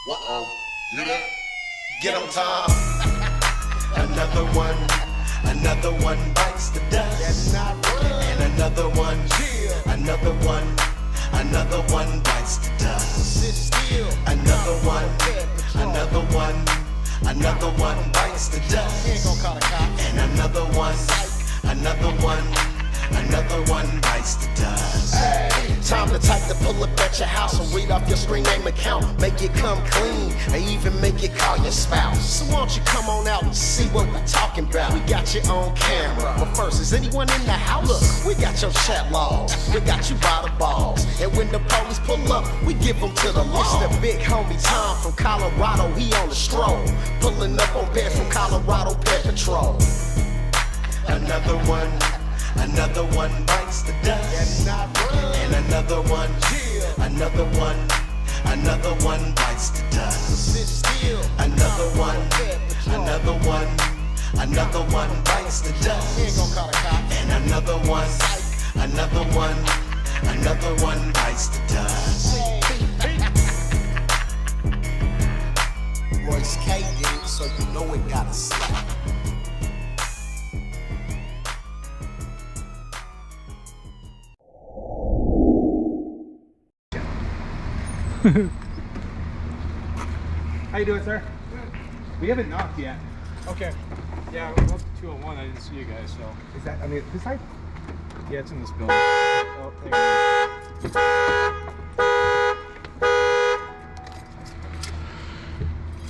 Uh-oh. Hear that? Get 'em, Tom. Another one bites the dust. That's not right. And another one bites the dust. Sit still. Another one bites the dust. And another one bites the dust. Hey, time to type to pull up at your house and read off your screen name account. Make it come clean, and even make it call your spouse. So won't you come on out and see what we're talking about? We got you on camera, but first, is anyone in the house? Look, we got your chat logs, we got you by the balls. And when the police pull up, we give them to the law. It's the big homie Tom from Colorado, he on the stroll. Pulling up on bed from Colorado Ped Patrol. Another one bites the dust. That's not right. And another one bites the dust. Sit still. Another one bites the dust. And another one bites the dust. Royce K did it, so you know it gotta slap. How you doing, sir? Good. We haven't knocked yet. Okay. Yeah, we went to 201. I didn't see you guys, so. Is that, I mean, this side? Yeah, it's in this building. Oh, thank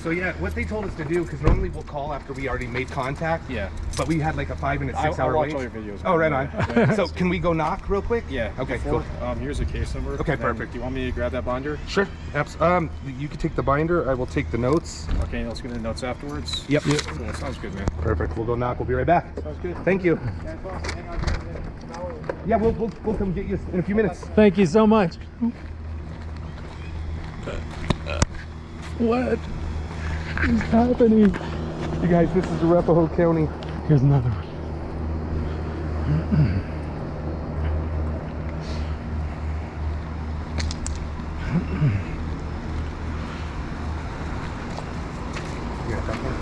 So yeah, what they told us to do, because normally we'll call after we already made contact. Yeah. But we had like a 5 and a 6 hour I wait. watch all your videos. Oh, right on. Yeah. So can we go knock real quick? Yeah. Okay, Before, cool. Here's a case number. Okay, perfect. Do you want me to grab that binder? Sure. You can take the binder. I will take the notes. Okay, let's get the notes afterwards. Yep. Cool, sounds good, man. Perfect. We'll go knock. We'll be right back. Sounds good. Thank you. Yeah, boss, hang on here a minute. Yeah, we'll come get you in a few minutes. Thank you so much. What is happening? You guys, this is Arapahoe County. Here's another one. You got that one?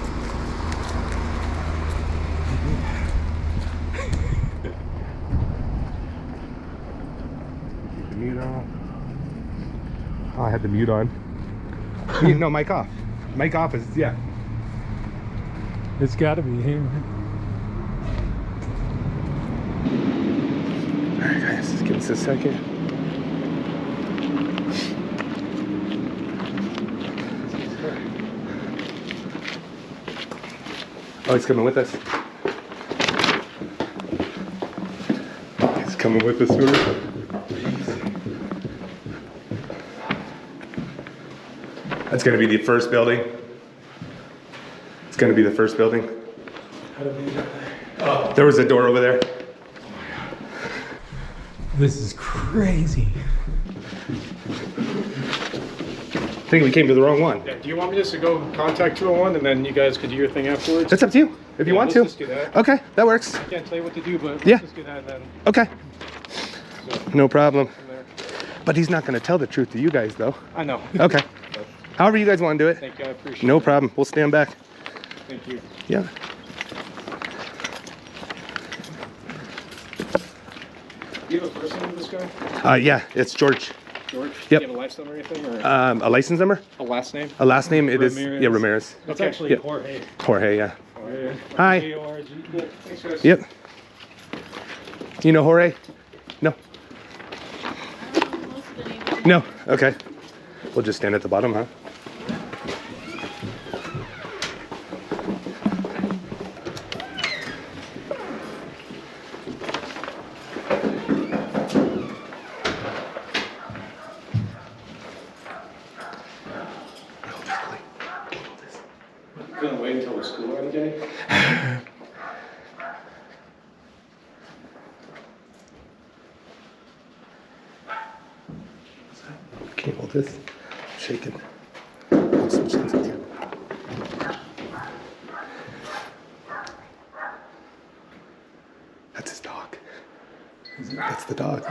Keep the mute on. Oh, I had the mute on. No, mic off. Mic off is, yeah. It's got to be him. Alright guys, just give us a second. Oh, he's coming with us. He's coming with us, sir. That's gonna be the first building. It's gonna be the first building. Oh, there was a door over there. This is crazy. I think we came to the wrong one. Yeah, do you want me just to go contact 201 and then you guys could do your thing afterwards? That's up to you, if you want let's to. just do that. Okay, that works. I can't tell you what to do, but Yeah. let's just do that and then. Okay, So, no problem. from there. But he's not gonna tell the truth to you guys though. I know. Okay. However you guys want to do it. Thank you, I appreciate it. No problem, we'll stand back. Thank you. Yeah. Do you have a first name of this guy? Yeah, it's George. George? Yep. Do you have a license number or anything? Or A license number? a last name? A last name, it is, Ramirez. yeah, Ramirez. It's Okay. actually Yep. Jorge. Jorge, yeah. Jorge. Hi. Jorge. Cool. Thanks, guys. Yep. You know Jorge? No? No, okay. We'll just stand at the bottom, huh? Gonna wait until it's cooler in the day. Can't hold this. I'm shaking. I'll switch hands with you. That's his dog. That's the dog.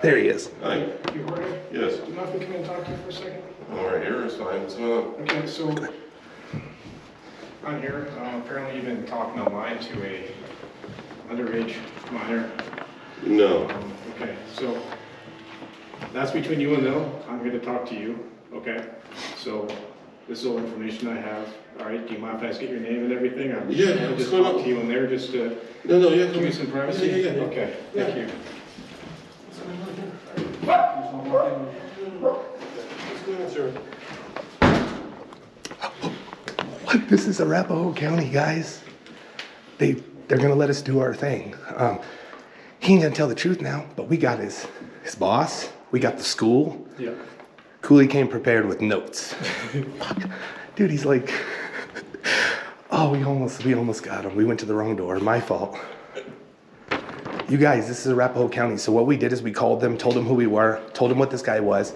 There he is. Hi. You heard it? Yes. Do you mind if we come in and talk to you for a second? All right, here is fine. What's going on? Okay, so I'm here. Apparently you've been talking online to a underage minor. No. Okay, so that's between you and them. I'm here to talk to you, okay? So this is all information I have. All right, do you mind if I just get your name and everything? I'm Yeah, gonna what's just going talk on? to you in there just to No, yeah. give you some privacy? Yeah. Okay, thank you. What's going on, sir? This is Arapahoe County, guys. They're gonna let us do our thing. He ain't gonna tell the truth now, but we got his boss. We got the school. Yeah. Cooley came prepared with notes. Dude, he's like, oh, we almost got him. We went to the wrong door. My fault. You guys, this is Arapahoe County. So what we did is we called them, told them who we were, told them what this guy was,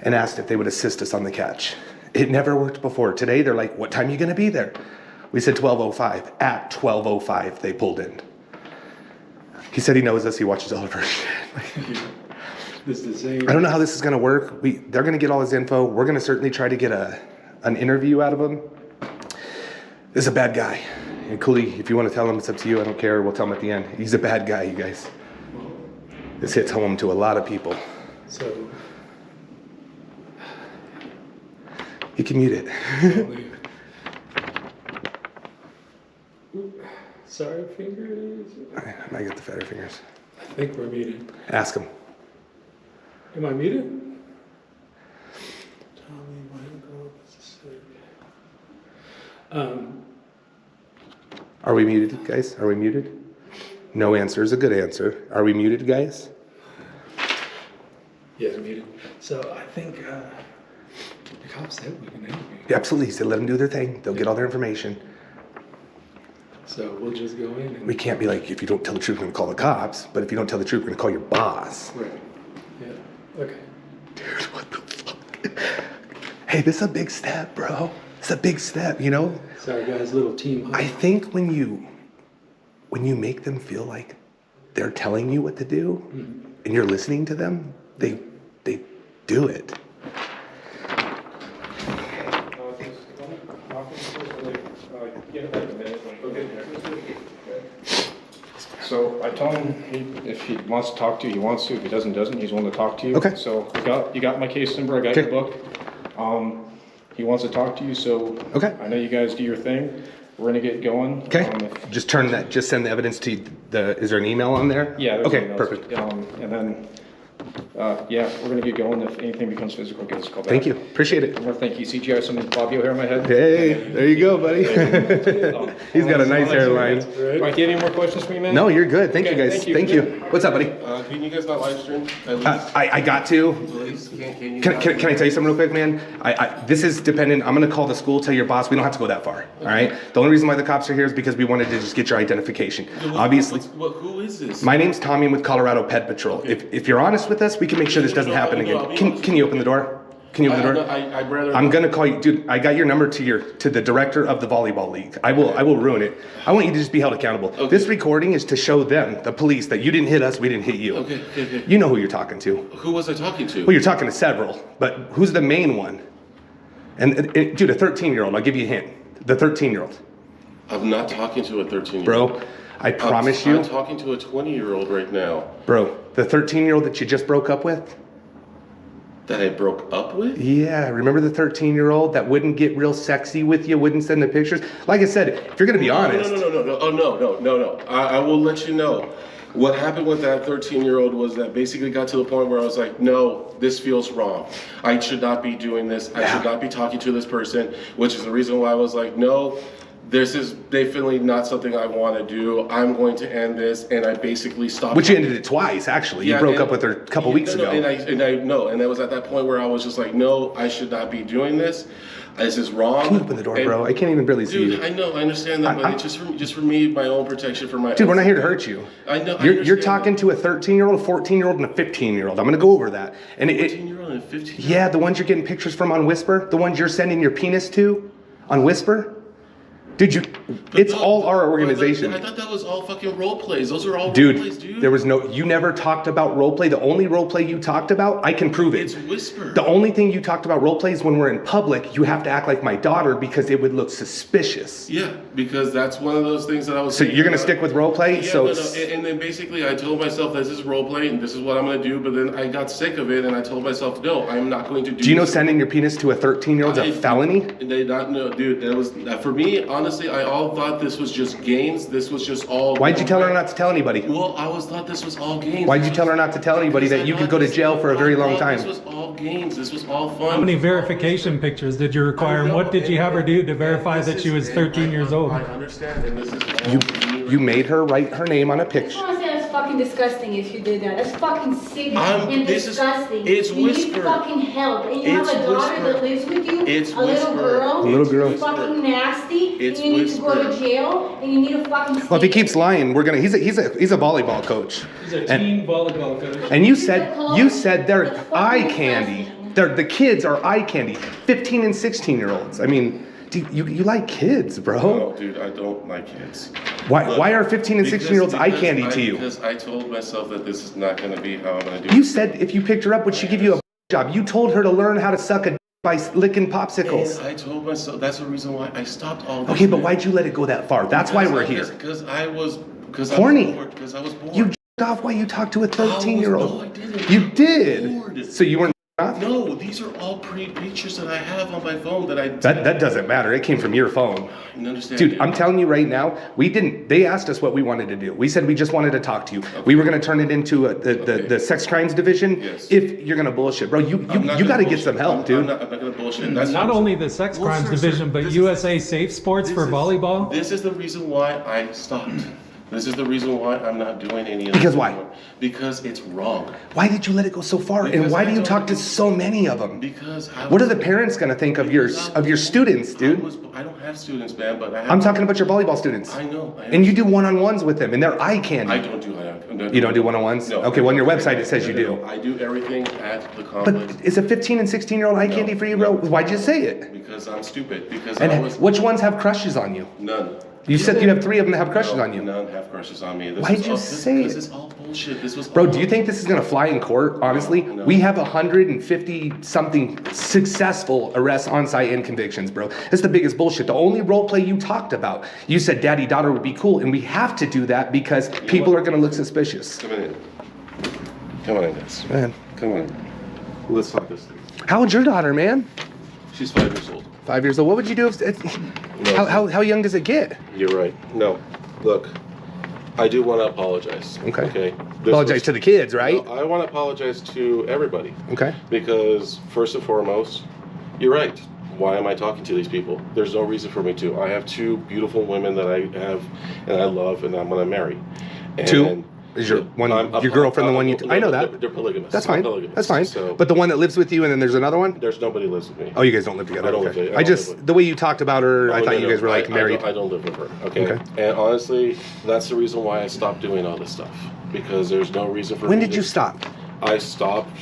and asked if they would assist us on the catch. It never worked before. Today, they're like, what time are you gonna be there? We said 12:05. At 12:05, they pulled in. He said he knows us. He watches all of our shit. This is the same. I don't know how this is gonna work. They're gonna get all his info. We're gonna certainly try to get an interview out of him. This is a bad guy. And Cooley, if you want to tell him, it's up to you. I don't care. We'll tell him at the end. He's a bad guy, you guys. This hits home to a lot of people. So, You can mute it. sorry, fingers. I might get the fatter fingers. I think we're muted. Ask him. Am I muted? Tommy, Michael, Are we muted, guys? Are we muted? No answer is a good answer. Are we muted, guys? yeah, muted. So I think the cops said we can interview. Yeah, absolutely. He said let them do their thing. They'll get all their information. So we'll just go in and. We can't be like, if you don't tell the truth, we're going to call the cops. But if you don't tell the truth, we're going to call your boss. Right. Yeah. Okay. Dude, what the fuck? Hey, this is a big step, bro. It's a big step, you know? Sorry, guys. Little team huddle. I think when you make them feel like they're telling you what to do and you're listening to them, they do it. So I told him if he wants to talk to you, he wants to. If he doesn't, he's willing to talk to you. Okay. So you got my case number. I got Okay. your book. He wants to talk to you. So Okay. I know you guys do your thing. We're gonna get going. Okay. Just send the evidence to is there an email on there? Yeah. there's Okay, emails. perfect. And then yeah, we're gonna get going. If anything becomes physical, give us a call back. Thank you. Appreciate it. I want to thank you. CGI has some Fabio hair on my head. Hey, there you go, buddy. He's got a nice hairline. All right, do you have any more questions for me, man? No, you're good. Thank you, Okay, guys. thank you. Thank you. What's up, buddy? Can you guys not live stream? At least, I got to. please. Can you? Can I tell you something real quick, man? This is dependent. I'm gonna call the school, tell your boss. We don't have to go that far. All right. The only reason why the cops are here is because we wanted to just get your identification. Obviously. Who is this? My name's Tommy. I'm with Colorado Ped Patrol. If you're honest with us, we can make sure this doesn't happen again. Can you open the door? Can you open the door? I'd rather. I'm gonna call you, dude. I got your number to the director of the volleyball league. I will ruin it. I want you to just be held accountable. Okay. This recording is to show them, the police, that you didn't hit us, we didn't hit you. Okay. You know who you're talking to. Who was I talking to? Well, you're talking to several, but who's the main one? And dude, a 13-year-old. I'll give you a hint. The 13-year-old, I'm not talking to a 13-year-old. bro. I promise you, I'm talking to a 20-year-old right now. bro. The 13-year-old that you just broke up with. That I broke up with? Yeah, remember the 13-year-old that wouldn't get real sexy with you, wouldn't send the pictures? Like I said, if you're gonna be honest. No. Oh, no. I will let you know. What happened with that 13-year-old was that basically got to the point where I was like, no, this feels wrong. I should not be doing this. I should not be talking to this person, which is the reason why I was like, no, this is definitely not something I want to do. I'm going to end this, and I basically stopped. Which you ended it twice, actually. You broke up with her a couple weeks ago. And I was at that point where I was just like, no, I should not be doing this. This is wrong. Can you open the door, bro? I can't even barely see you. Dude, I know, I understand that, but it's just for me, my own protection, for my. Dude, we're not here to hurt you. I know. You're talking to a 13-year-old, a 14-year-old, and a 15-year-old. I'm gonna go over that. And 14-year-old and 15. yeah, the ones you're getting pictures from on Whisper, the ones you're sending your penis to on Whisper. Dude, it's all our organization. I thought that was all fucking role plays. Those are all role Dude, plays, dude. there was you never talked about role play. The only role play you talked about, I can prove it. It's whisper. The only thing you talked about role plays when we're in public, you have to act like my daughter because it would look suspicious. Yeah, because that's one of those things that I was. So you're gonna stick with role play? Yeah, So no. And then basically I told myself this is role play and this is what I'm gonna do. But then I got sick of it and I told myself, no, I'm not going to do. Do you know this. sending your penis to a 13-year-old's a felony? And they not know, dude. That was for me. Honestly, I all thought this was just games. This was just all. Why'd you tell her not to tell anybody? Well, I thought this was all games. Why'd you tell her not to tell anybody that you could go to jail for a very long time? This was all games. This was all fun. How many verification pictures did you require, and what did you have her do to verify that she was 13 years old? I understand, and this is You made her write her name on a I just picture. want to say that's fucking disgusting if you did that. That's fucking sick and this is- disgusting. it's you whisper. need fucking help. And you It's have a daughter whisper. that lives with you, It's a little whisper. girl. A little girl. Who's fucking nasty. It's and you need to go whisper. to jail. And you need a fucking Well, if he keeps lying, we're gonna. He's a volleyball coach. He's a And- teen volleyball coach. And you said they're That's fucking eye disgusting. candy. The kids are eye candy. 15 and 16-year-olds. I mean, dude, you like kids, bro. No, dude, I don't like kids. Why are 15 and 16-year-olds eye Because candy to you? Because I told myself that this is not going to be how I'm going to do You it. said if you picked her up, would she give you a job? You told her to learn how to suck a by licking popsicles. And I told myself that's the reason why I stopped all this. Okay, but why'd you let it go that far? That's why we're here. Because I was Horny. Because I was bored. You jerked off while you talked to a 13-year-old. No, I didn't. You I was did. bored. So you weren't off? No, these are all pictures that I have on my phone that I. That doesn't matter. It came from your phone. I understand. Dude, I'm telling you right now, they asked us what we wanted to do. We said we just wanted to talk to you. We were going to turn it into the sex crimes division. Yes. If you're going to bullshit. Bro, you got to get some help, dude. I'm not going to bullshit. That's Not only the sex Well, crimes sir, division, but this USA Safe Sports this for is- volleyball. This is the reason why I stopped. This is the reason why I'm not doing any of this. Because why? anymore. Because it's wrong. Why did you let it go so far? And Because why I do you don't- talk to so many of them? Because I What are was- the parents going to think of your students, dude? I don't have students, man, but I have. I'm talking about your volleyball students. I know. And you do one-on-ones with them, and they're eye candy. I don't do that. You don't do one-on-ones? No. Okay, well, on your website it says you do. I do everything at the But complex is a 15 and 16-year-old eye candy for you, bro? Why'd you say it? because I'm stupid. Because I And was which ones have crushes on you? none. You said you have 3 of them that have crushes No, on you. None have crushes on me. This Why'd is you all- say Because it? it's all bullshit. This was. Bro, all- do you think this is gonna fly in court? Honestly, No. we have 150 something successful arrests on site and convictions, bro. That's the biggest bullshit. The only role play you talked about, you said daddy daughter would be cool, and we have to do that because people are gonna look suspicious. Come on in. Come on in, guys. Man, Come on in. Let's talk this thing. how old's your daughter, man? She's 5 years old. 5 years old. What would you do if? How young does it get? You're right. No, look, I do want to apologize. Okay. Okay. Apologize to the kids, right? No, I want to apologize to everybody. Okay. Because first and foremost, you're right. Why am I talking to these people? There's no reason for me to. I have 2 beautiful women that I have and I love and I'm gonna marry. And 2? Is your your girlfriend the one you? I know that. They're polygamous. That's fine. Polygamous. That's fine. So, But the one that lives with you, and then there's another one. there's nobody lives with me. Oh, you guys don't live together. I don't okay. live- I I don't just live with- the way you talked about her, I Oh, thought no, you no, guys were like married. I don't live with her. Okay? Okay. And honestly, that's the reason why I stopped doing all this stuff. Because there's no reason for When me did to- you stop? I stopped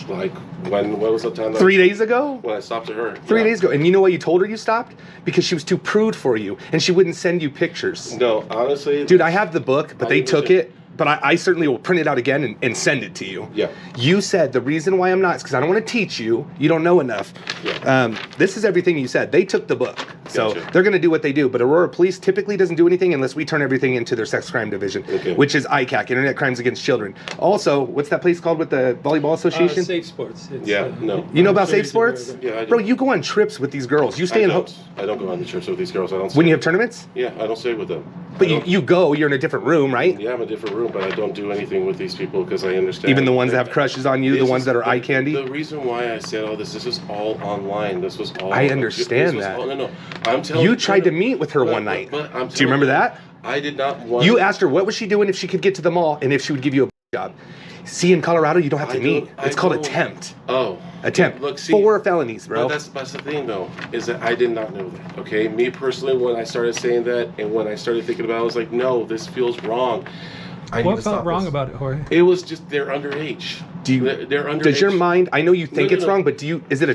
like when was the time that 3 days ago. when I stopped to her? 3 Yeah. days ago. And you know why you told her you stopped? Because she was too prude for you, and she wouldn't send you pictures. No, honestly, Dude, I have the book, but I they need took to- it. But I certainly will print it out again and send it to you. Yeah. You said the reason why I'm not is because I don't want to teach you. You don't know enough. Yeah. This is everything you said. They took the book. So Gotcha. they're going to do what they do. But Aurora Police typically doesn't do anything unless we turn everything into their sex crime division, Okay. which is ICAC, Internet Crimes Against Children. Also, what's that place called with the Volleyball Association? Safe Sports. It's, Yeah, no. You know I'm about sure Safe he's aware of Sports? it. Yeah, I do. Bro, you go on trips with these girls. You stay in I don't go on the trips with these girls. I don't. when stay- you have tournaments? Yeah, I don't stay with them. But I don't- you go, you're in a different room, right? Yeah, I'm in a different room, but I don't do anything with these people because I understand. Even the ones that have crushes on you, the This ones is- that are eye candy? The reason why I said all this is all online. This was all. I understand this was that. all- no, I'm telling You tried to no, meet with her but- one night. but I'm Do you remember telling that? I did not want. You asked her what was she doing if she could get to the mall and if she would give you a job. See, in Colorado, you don't have to I meet. don't- It's I called don't- attempt. Oh. Attempt. Look, see, 4 felonies, bro. But that's the thing, though, is that I did not know that. Okay, me personally, when I started saying that and when I started thinking about it, I was like, no, this feels wrong. I need What to felt stop wrong this. about it, Jorge? It was just they're underage. Do you? They're underage. Does your mind? I know you think No, it's no. wrong, but do you? Is it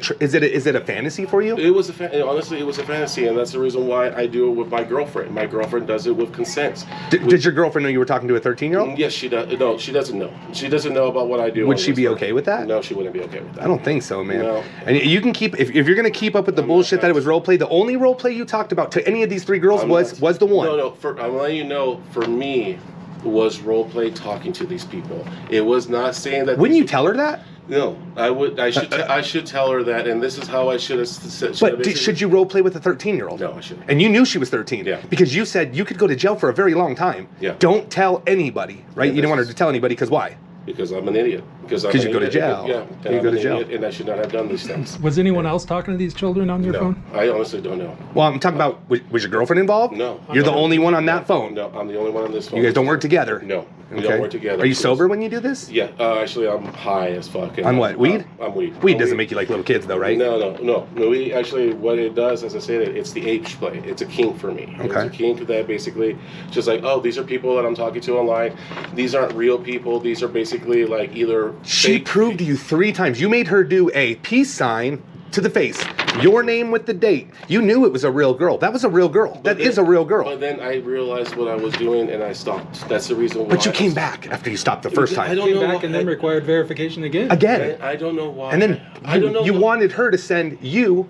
a fantasy for you? It was honestly, it was a fantasy, and that's the reason why I do it with my girlfriend. My girlfriend does it with consent. Did your girlfriend know you were talking to a 13-year-old? Yes, she does. No, she doesn't know. She doesn't know about what I do. Would she be okay with that? No, she wouldn't be okay with that. I don't think so, man. No. And you can keep if you're gonna keep up with the bullshit that it was role play. The only role play you talked about to any of these 3 girls was the one. No. I'm letting you know. For me, was role play talking to these people. It was not saying that. Wouldn't you tell her that? No, I would. I should tell her that, and this is how I should have said. But should you role play with a 13-year-old? No, I shouldn't. And you knew she was 13. Yeah. Because you said you could go to jail for a very long time. Yeah. Don't tell anybody, right? Yeah, you didn't want her to tell anybody because why? Because I'm an idiot. Because you go to jail. Yeah, You go to jail. and I should not have done these things. Was anyone else talking to these children on your No, phone? I honestly don't know. Well, I'm talking about was your girlfriend involved? No. You're the only one on that phone. No, I'm the only one on this phone. You guys don't work together. No, we Okay. don't work together. Are you sober when you do this? Yeah, actually, I'm high as fuck. On what? Weed? I'm weed. Weed doesn't make you like little kids, though, right? No. We actually, what it does, as I said, it's the age play. It's a kink for me. It's Okay. a kink that basically, just like, oh, these are people that I'm talking to online. These aren't real people. These are basically like either. She fake- proved to you 3 times. You made her do a peace sign to the face. Your name with the date. You knew it was a real girl. That was a real girl. That is a real girl. But then I realized what I was doing and I stopped. That's the reason why. But you came back after you stopped the first I time. don't Came know back why- and then required verification again. Again. I don't know why. And then I don't know. you what- wanted her to send you.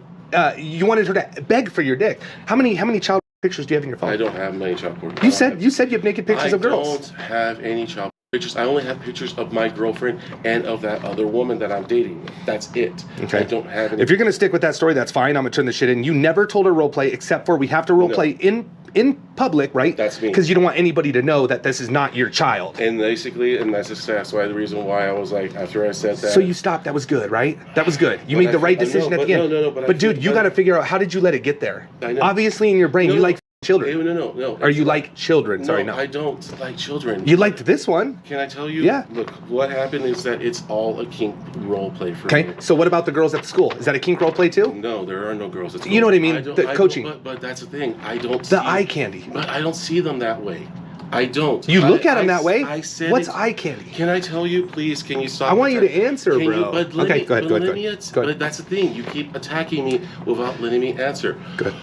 You wanted her to beg for your dick. How many child pictures do you have in your phone? I don't have many child porn. You said you have naked pictures of girls. I don't have any child pictures. I only have pictures of my girlfriend and of that other woman that I'm dating. That's it. Okay. I don't have any. If you're gonna stick with that story, that's fine. I'm gonna turn the shit in. You never told her role play, except for we have to role No. play in public, right? That's me. Because you don't want anybody to know that this is not your child. And basically, and that's why the reason why I was like, after I said that. So you stopped. That was good, right? That was good. You But made the right I know, decision at but the end. no, but I dude, feel- you got to figure out how did you let it get there? I know. Obviously, in your brain, No, you no. like children. No. Or you like children? Sorry, No, no. I don't like children. You liked this one. Can I tell you? Yeah. Look, what happened is that it's all a kink role play for Okay. me. So what about the girls at the school? Is that a kink role play too? No, there are no girls at school. You know what I mean? don't- The coaching. But that's the thing. I don't. The see, eye candy. But I don't see them that way. I don't. You look at I- them that way. I said What's it- eye candy? Can I tell you, please? Can you stop? I want you to answer, Can bro. You, but let Okay, me, go ahead, but go ahead, let go me ahead. ans- Go ahead. But that's the thing. You keep attacking me without letting me answer. Good.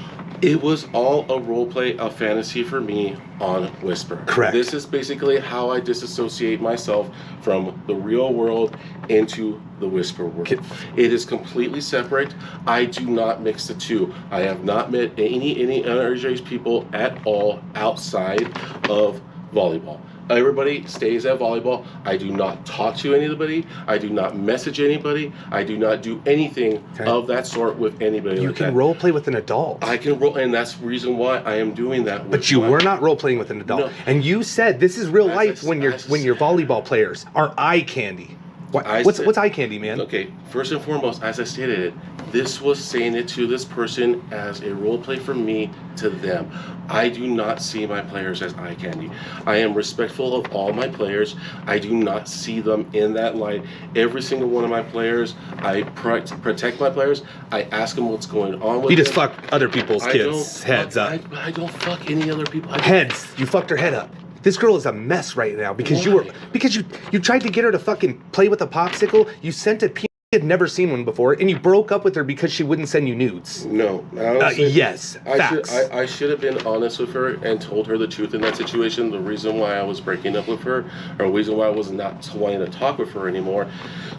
It was all a role play, a fantasy for me on Whisper. Correct. This is basically how I disassociate myself from the real world into the Whisper world. Okay. It is completely separate. I do not mix the two. I have not met any underage people at all outside of volleyball. Everybody stays at volleyball. I do not talk to anybody. I do not message anybody. I do not do anything Okay. of that sort with anybody. You like can that. role play with an adult. I can roll, and that's the reason why I am doing that. with But you my- were not role playing with an adult. No. And you said this is real As life I- when your as I- volleyball players are eye candy. I What's said- eye candy, man? Okay, first and foremost, as I stated it, this was saying it to this person as a role play from me to them. I do not see my players as eye candy. I am respectful of all my players. I do not see them in that light. Every single one of my players, I protect my players. I ask them what's going on with You just them. fuck other people's I kids' don't heads fuck, up. I don't fuck any other people. Heads. You fucked her head up. This girl is a mess right now because Why? you tried to get her to fucking play with a popsicle. You sent a had never seen one before, and you broke up with her because she wouldn't send you nudes. No. Honestly, yes, facts. I should have been honest with her and told her the truth in that situation. The reason why I was breaking up with her, or the reason why I was not wanting to talk with her anymore,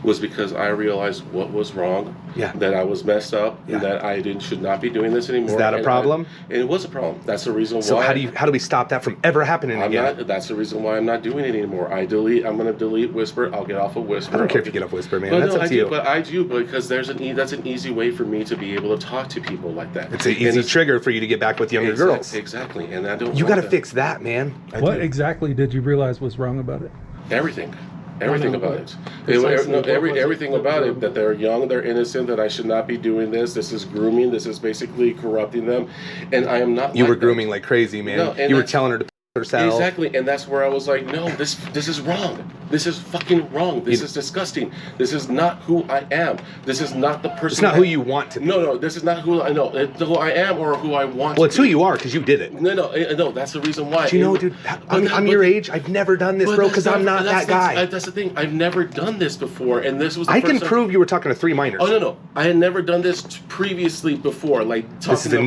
was because I realized what was wrong. Yeah. That I was messed up. Yeah. And that I should not be doing this anymore. Is that a and problem? And it was a problem. That's the reason So why. how do we stop that from ever happening again? That's the reason why I'm not doing it anymore. I'm going to delete Whisper. I'll get off of Whisper. I don't care if you get off Whisper, man. But That's no, up to you. But I do because that's an easy way for me to be able to talk to people like that. It's an easy trigger for you to get back with younger girls. Exactly, and I don't. You got got to fix that, man. What exactly did you realize was wrong about it? Everything about it. Precisely, what was it? Everything about it. That they're young, they're innocent. That I should not be doing this. This is grooming. This is basically corrupting them, and I am not. You like were that. grooming like crazy, man. No, and You were that's- telling her to herself. Exactly, and that's where I was like, no, this is wrong. This is fucking wrong. This is disgusting. This is not who I am. This is not the person. It's not who you want to be. No, this is not who I know. It's who I am or who I want. Well, to it's be. who you are because you did it. No. That's the reason why. Do you know, dude? I'm your age. I've never done this, bro, because I'm not that guy. That's the thing. I've never done this before, and this was. The I first can time. prove you were talking to 3 minors. Oh no! I had never done this previously before. Like This is a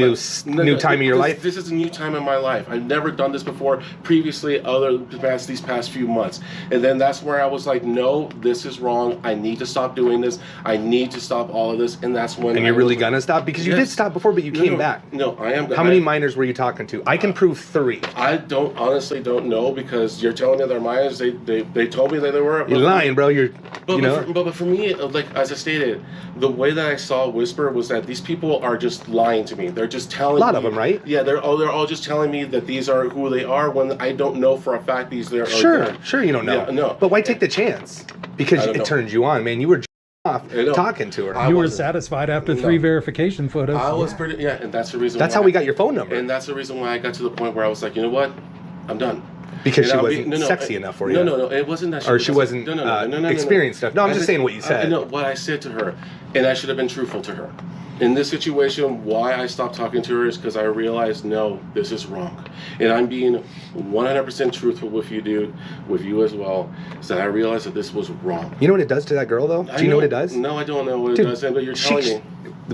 new time in your life. This is a new time in my life. I've never done this before previously, these past few months. And then that's where I was like, no, this is wrong. I need to stop doing this. I need to stop all of this. And that's when. And you're really gonna stop because you did stop before, but you came back. No, I am. How many minors were you talking to? I can prove 3. I honestly don't know because you're telling me they're minors. They told me that they were. You're lying, bro. But for me, like as I stated, the way that I saw Whisper was that these people are just lying to me. They're just telling me. A lot of them, right? Yeah, they're all just telling me that these are who they are when I don't know for a fact these are. Sure, you don't know. Yeah, no. But why take the chance? Because it turned you on, man. You were off talking to her. You were satisfied after 3 verification photos. I was pretty, and that's the reason. That's how we got your phone number. And that's the reason why I got to the point where I was like, you know what, I'm done. Because she wasn't sexy enough for you. No, it wasn't that. Or she wasn't experienced enough. No, I'm just saying what you said. No, what I said to her, and I should have been truthful to her. In this situation, why I stopped talking to her is because I realized, no, this is wrong. And I'm being 100% truthful with you, dude, with you as well, is that I realized that this was wrong. You know what it does to that girl, though? Do you know what it does? No, I don't know what it does, but you're telling me.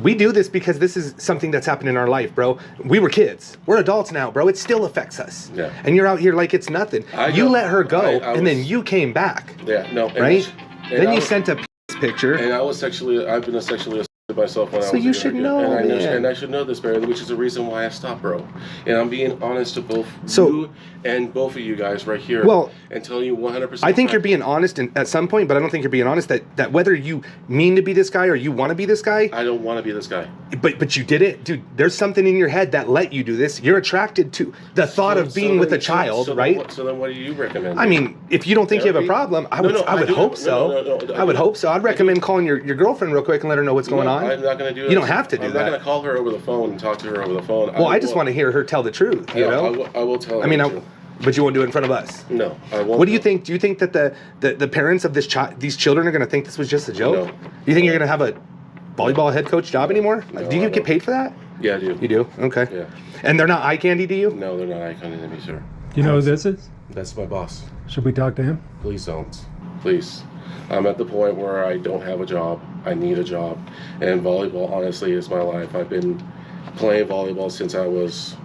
We do this because this is something that's happened in our life, bro. We were kids. We're adults now, bro. It still affects us. Yeah. And you're out here like it's nothing. You let her go, and then you came back. Yeah, no. Right? Then you sent a picture. And I've been sexually assaulted myself when I was you should know, and I should know this, Barry, which is the reason why I stopped, bro. And I'm being honest to both you and both of you guys right here. Well, and telling you 100%. I think you're being honest at some point, but I don't think you're being honest that whether you mean to be this guy or you want to be this guy. I don't want to be this guy. But you did it, dude. There's something in your head that let you do this. You're attracted to the thought of being with a child, right? So then what do you recommend? I mean, if you don't think you have a problem, I would hope so. I would hope so. I'd recommend calling your girlfriend real quick and let her know what's going on. I'm not going to do it. You don't have to do that. I'm not going to call her over the phone and talk to her over the phone. Well, I just want to hear her tell the truth, you know? I will tell her. I mean, but you won't do it in front of us. No, I won't. What do you think? Do you think that the parents of these children are going to think this was just a joke? No. Do you think you're going to have a volleyball head coach job anymore? No, do you get paid for that? Yeah, I do. You do? Okay. Yeah. And they're not eye candy to you? No, they're not eye candy to me, sir. Do you know who this is? That's my boss. Should we talk to him? Please don't. Please. I'm at the point where I don't have a job. I need a job. And volleyball, honestly, is my life. I've been playing volleyball since I was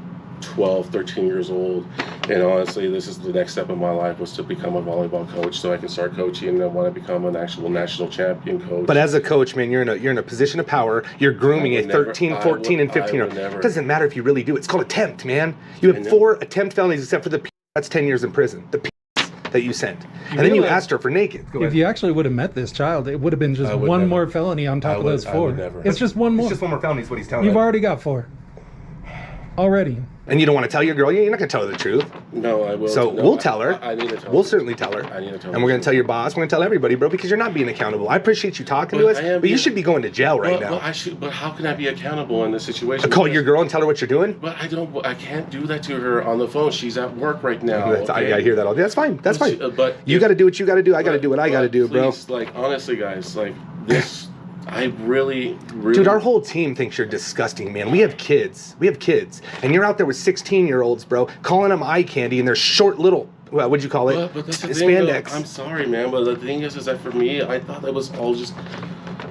12, 13 years old. And honestly, this is the next step in my life, was to become a volleyball coach so I can start coaching, and I want to become an actual national champion coach. But as a coach, man, you're in a position of power. You're grooming a 13, 14, and 15-year-old. It doesn't matter if you really do. It's called attempt, man. You have 4 attempt felonies except for the P. That's 10 years in prison. The P that you sent. And then you asked her for naked. If you actually would have met this child, it would have been just one more felony on top of those 4. It's just one more. It's just one more felony is what he's telling You've me. already got 4. Already. And you don't want to tell your girl? You're not going to tell her the truth. No, I will. So we'll tell her. I need to tell her. We'll certainly tell her. I need to tell her. And we're going to tell your boss. We're going to tell everybody, bro, because you're not being accountable. I appreciate you talking to us, but you should be going to jail right now. But how can I be accountable in this situation? Call your girl and tell her what you're doing? But I can't do that to her on the phone. She's at work right now. I hear that all day. That's fine. That's fine. But you got to do what you got to do. I got to do what I got to do, bro. Like, honestly, guys, like this. I really... Dude, our whole team thinks you're disgusting, man. We have kids. And you're out there with 16-year-olds, bro, calling them eye candy and they're short little... Well, what'd you call it? But that's the spandex. Thing, I'm sorry, man, but the thing is that for me, I thought that was all just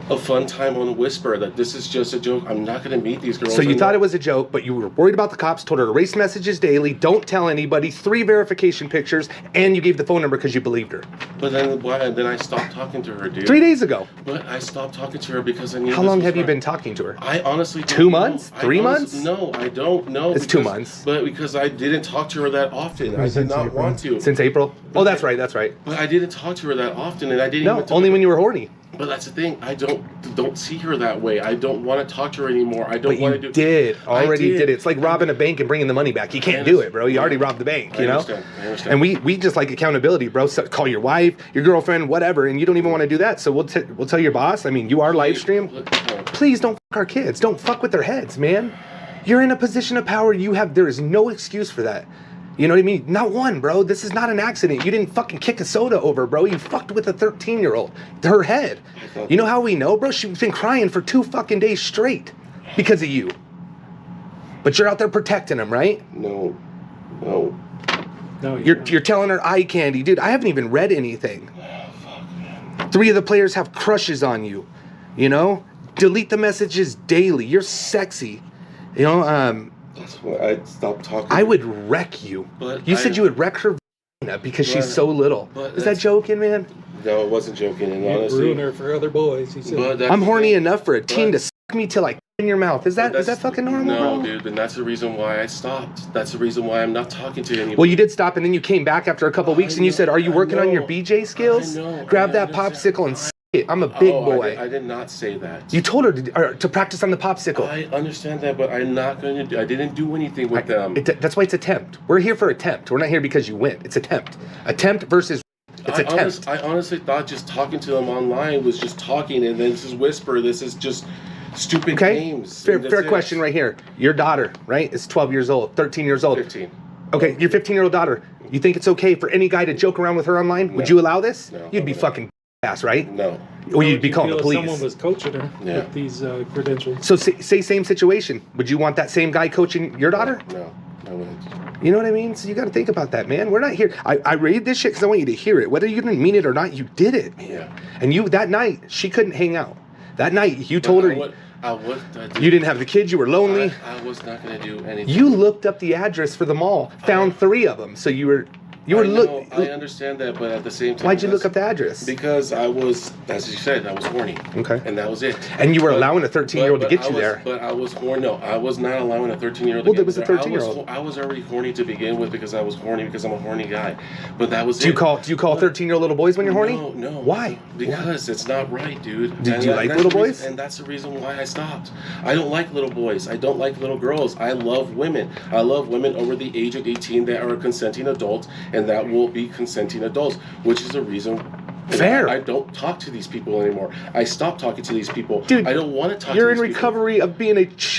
a fun time on Whisper, that this is just a joke. I'm not going to meet these girls. So you thought it was a joke, but you were worried about the cops, told her to erase messages daily, don't tell anybody, 3 verification pictures, and you gave the phone number because you believed her. But then I stopped talking to her, dude. 3 days ago. But I stopped talking to her because I knew. How long have you been talking to her? I honestly don't 2 months? know. 3 months? No, I don't know. It's 2 months. But because I didn't talk to her that often. I did not want to. Since April? Oh, that's right. But I didn't talk to her that often, and I didn't. No, only when you were horny. But that's the thing. I don't see her that way. I don't want to talk to her anymore. I don't want to do. But you already did it. It's like robbing a bank and bringing the money back. You can't do it, bro. You already robbed the bank, you know? I understand. And we just like accountability, bro. So call your wife, your girlfriend, whatever, and you don't even want to do that. So we'll tell your boss. I mean, you are live stream. Please don't fuck our kids. Don't fuck with their heads, man. You're in a position of power. There is no excuse for that. You know what I mean? Not one, bro. This is not an accident. You didn't fucking kick a soda over, bro. You fucked with a 13-year-old. Her head. You know how we know, bro? She's been crying for 2 fucking days straight because of you. But you're out there protecting him, right? No. No, You're telling her eye candy. Dude, I haven't even read anything. 3 of the players have crushes on you. You know? Delete the messages daily. You're sexy. You know, That's why I stopped talking. I would wreck you. But You said you would wreck her because she's so little. Is that joking, man? No, it wasn't joking. And You'd honestly, ruin her for other boys. He said. I'm horny enough for a teen to suck me till I in your mouth. Is that fucking normal, No, bro? dude, and that's the reason why I stopped. That's the reason why I'm not talking to anybody. Well, you did stop, and then you came back after a couple weeks, and you said, "Are you working on your BJ skills? I know, Grab I that understand. popsicle and suck it. I'm a big boy." I did not say that. You told her to practice on the popsicle. I understand that, but I'm not going to do. I didn't do anything with them. That's why it's attempt. We're here for attempt. We're not here because you win. It's attempt. Attempt versus it's attempt. I honestly thought just talking to them online was just talking, and then this is whisper. This is just stupid games. Fair question right here. Your daughter, right, is 12 years old, 13 years old. 15. Okay, your 15-year-old daughter. You think it's okay for any guy to joke around with her online? Would you allow this? No, You'd be fucking ass, right? No. Or you'd be calling the If police. someone was coaching her with these credentials. So say same situation. Would you want that same guy coaching your daughter? No, I wouldn't. You know what I mean? So you got to think about that, man. We're not here. I read this shit because I want you to hear it. Whether you didn't mean it or not, you did it, man. Yeah. And you that night, she couldn't hang out. That night, you told her you didn't have the kids. You were lonely. I was not going to do anything. You looked up the address for the mall, found 3 of them. So you were I understand that, but at the same time, Why'd you look up the address? Because I was, as you said, I was horny. Okay. And that was it. And you were allowing a 13-year-old to get you there. But I was horny. No, I was not allowing a 13-year-old Well, to there get was a there. 13-year-old. I was already horny to begin with because I was horny because I'm a horny guy. But that was Do you call 13-year-old little boys when you're horny? No. Why? Because it's not right, dude. Did you like little boys? And that's the reason why I stopped. I don't like little boys. I don't like little girls. I love women. I love women over the age of 18 that are consenting adults and that will be consenting adults, which is the reason Fair. I don't talk to these people anymore. I stopped talking to these people. Dude, I don't want to talk to these You're in people. recovery of being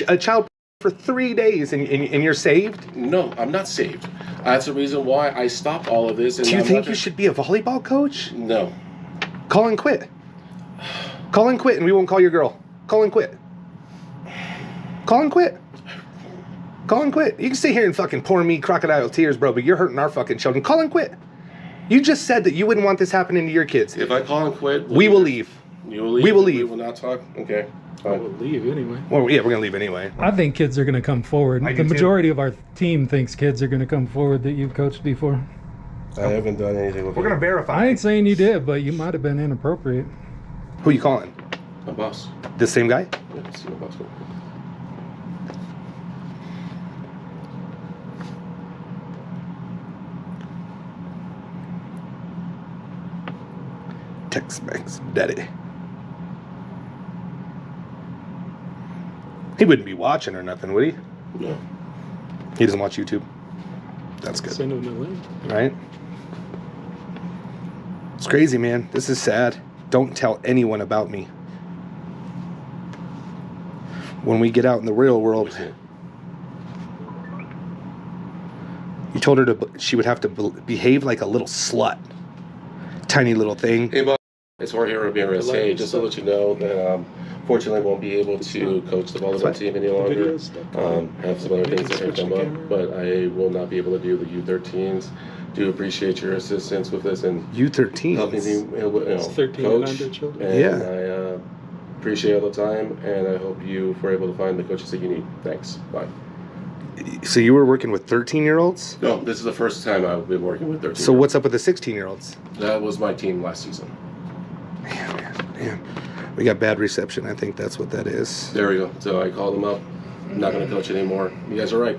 a child for 3 days and you're saved? No, I'm not saved. That's the reason why I stopped all of this. And Do you I'm think not you should be a volleyball coach? No. Call and quit. Call and quit and we won't call your girl. Call and quit. Call and quit. Call and quit. You can sit here and fucking pour me crocodile tears, bro, but you're hurting our fucking children. Call and quit. You just said that you wouldn't want this happening to your kids. If I call and quit, We will leave. You will leave. We will leave. We will not talk. Okay. I Fine. will leave anyway. Well, yeah, we're gonna leave anyway. I think kids are going to come forward. I do The too. majority of our team thinks kids are going to come forward that you've coached before. I haven't done anything with We're gonna I verify. ain't saying you did, but you might have been inappropriate. Who you calling? my boss. The same guy? Yeah, see my boss. Tex-Mex Daddy. He wouldn't be watching or nothing, would he? No. He doesn't watch YouTube. That's good. Send him the link. Right? It's crazy, man. This is sad. Don't tell anyone about me. When we get out in the real world, you told her she would have to behave like a little slut. Tiny little thing. Hey, boss. It's Aurora Police. Hey, just to let you know that fortunately I won't be able to coach the volleyball team any longer. Have some other things that have come up, but I will not be able to do the U13s. Do appreciate your assistance with this and U13s. helping me, It's 13 coach. and under children. And Yeah. I appreciate all the time, and I hope you were able to find the coaches that you need. Thanks. Bye. So you were working with 13-year-olds? No, this is the first time I've been working with 13. So what's up with the 16-year-olds? That was my team last season. Man. We got bad reception. I think that's what that is. There we go. So I called them up. I'm not going to coach anymore. You guys are right.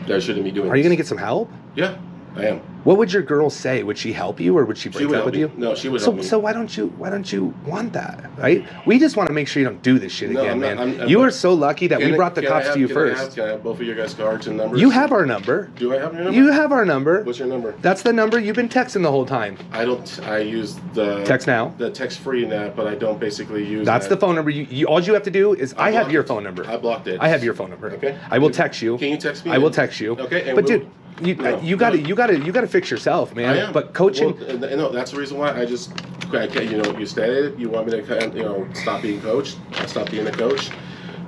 You guys shouldn't be doing Are you this. going to get some help? Yeah, I am. What would your girl say? Would she help you, or would she break She would up help with me. you? No, she would So, help me. so why don't you want that, right? We just want to make sure you don't do this shit No, again, I'm not- man. I'm- you are so lucky that we brought the Can I cops have- to you can I first. have- Can I have both of your guys' cards and numbers? You have our number. Do I have your number? You have our number. What's your number? That's the number you've been texting the whole time. I don't. I use the Text now. The text free net, but I don't basically use. That's the that. phone number. All you have to do is I have blocked your it. phone number. I blocked it. I have your phone number. Okay. I will text you. Can you text me? I will text you. Okay. And But we'll- dude, you got to fix yourself, man. I am. But coaching. Well, no, that's the reason why you stated you want me to stop being coached. I stopped being a coach.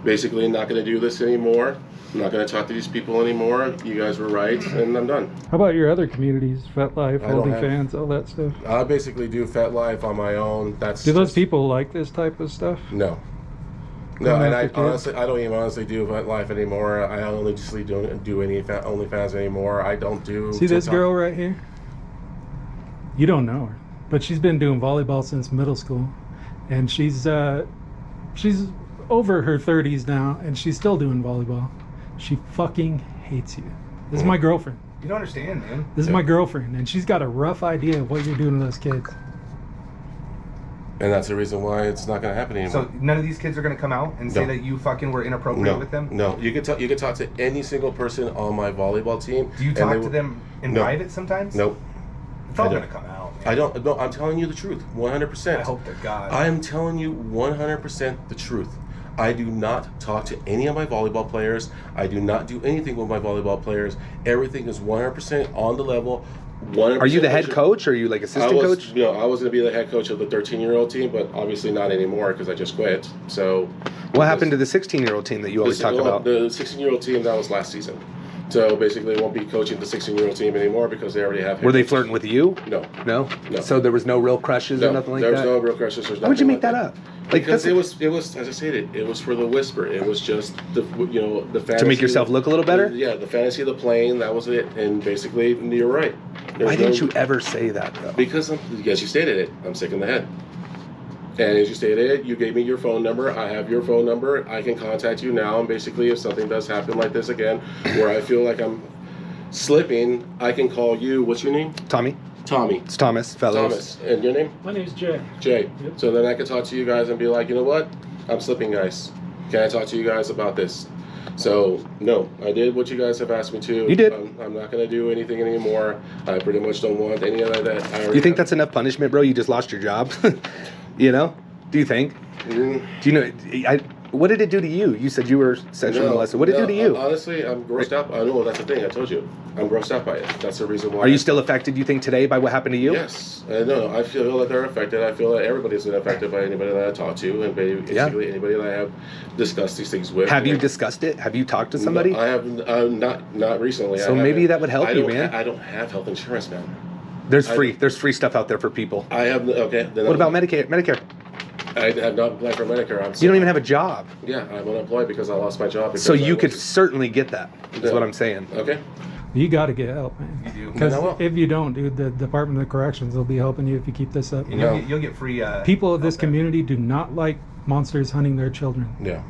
Basically, not going to do this anymore. I'm not going to talk to these people anymore. You guys were right, and I'm done. How about your other communities? FetLife, I don't have- OnlyFans, all that stuff. I basically do FetLife on my own. Do those people like this type of stuff? No. No, and I don't even honestly do FetLife anymore. I honestly don't do any OnlyFans anymore. I don't do. See this TikTok. girl right here? You don't know her, but she's been doing volleyball since middle school, and she's over her 30s now, and she's still doing volleyball. She fucking hates you. This is my girlfriend. You don't understand, man. This is my girlfriend, and she's got a rough idea of what you're doing to those kids. And that's the reason why it's not going to happen anymore. So none of these kids are going to come out and say that you fucking were inappropriate with them? No, you can talk to any single person on my volleyball team. Do you talk to them in private sometimes? Nope. It's all going to come out, man. I don't. No, I'm telling you the truth, 100%. I hope to God. I am telling you 100% the truth. I do not talk to any of my volleyball players. I do not do anything with my volleyball players. Everything is 100% on the level. 100%. Are you the head coach or are you like assistant coach? I was going to be the head coach of the 13-year-old team, but obviously not anymore because I just quit. So, what happened to the 16-year-old team that you always talk about? The 16-year-old team, that was last season. So basically, they won't be coaching the 16-year-old team anymore because they already have. Were they flirting with you? No. No. No. So there was no real crushes or nothing like that. There was no real crushes. Why would you make that up? Like, because it was as I stated, it was for the whisper. It was just the fantasy. To make yourself look a little better? Yeah, the fantasy of the plane. That was it. And basically, you're right. Why didn't you ever say that though? Because as you stated it, I'm sick in the head. And as you stated, you gave me your phone number. I have your phone number. I can contact you now. And basically, if something does happen like this again, where I feel like I'm slipping, I can call you. What's your name? Tommy. It's Thomas, fellows. Thomas. And your name? My name's Jay. Jay. Yep. So then I can talk to you guys and be like, you know what? I'm slipping, guys. Can I talk to you guys about this? So, no, I did what you guys have asked me to. You did. I'm not going to do anything anymore. I pretty much don't want any of that. Do you think that's enough punishment, bro? You just lost your job? You know? Do you think? Do you know? What did it do to you? You said you were sexually molested. What did it do to you? Honestly, I'm grossed out. I know that's the thing. I told you. I'm grossed out by it. That's the reason why. Are you still affected, you think, today by what happened to you? Yes. No, I feel that they're affected. I feel that everybody's been affected by anybody that I talk to and basically anybody that I have discussed these things with. Have you discussed it? Have you talked to somebody? No, I have not recently. So maybe that would help you, man. I don't have health insurance, man. There's free stuff out there for people. I have. Okay. What about Medicare? I have not applied for Medicare. You don't even have a job. Yeah, I'm unemployed because I lost my job. So you could certainly get that. That's what I'm saying. Okay. You got to get help, man. You do. Because if you don't, dude, the Department of Corrections will be helping you if you keep this up. You'll get free. People of this community do not like monsters hunting their children. Yeah.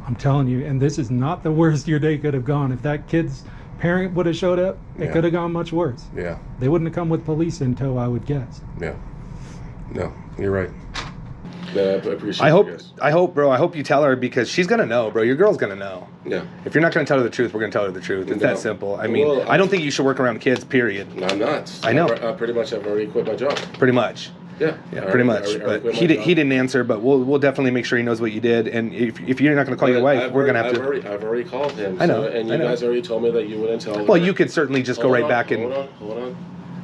I'm telling you, and this is not the worst your day could have gone. If that kid's parent would have showed up, it could have gone much worse. Yeah. They wouldn't have come with police in tow, I would guess. Yeah. No, you're right. I appreciate I hope, bro. I hope you tell her because she's gonna know, bro. Your girl's gonna know. Yeah. If you're not gonna tell her the truth, we're gonna tell her the truth. It's that simple. I mean, Well, I don't think you should work around kids. Period. No, I'm not. I know. I pretty much have already quit my job. Pretty much. Yeah. Pretty much. But he didn't answer. But we'll definitely make sure he knows what you did. And if you're not gonna call your wife, we're gonna have to. I've already called him. I know. And you guys already told me that you wouldn't tell. Well, you could certainly just go right back and. Hold on.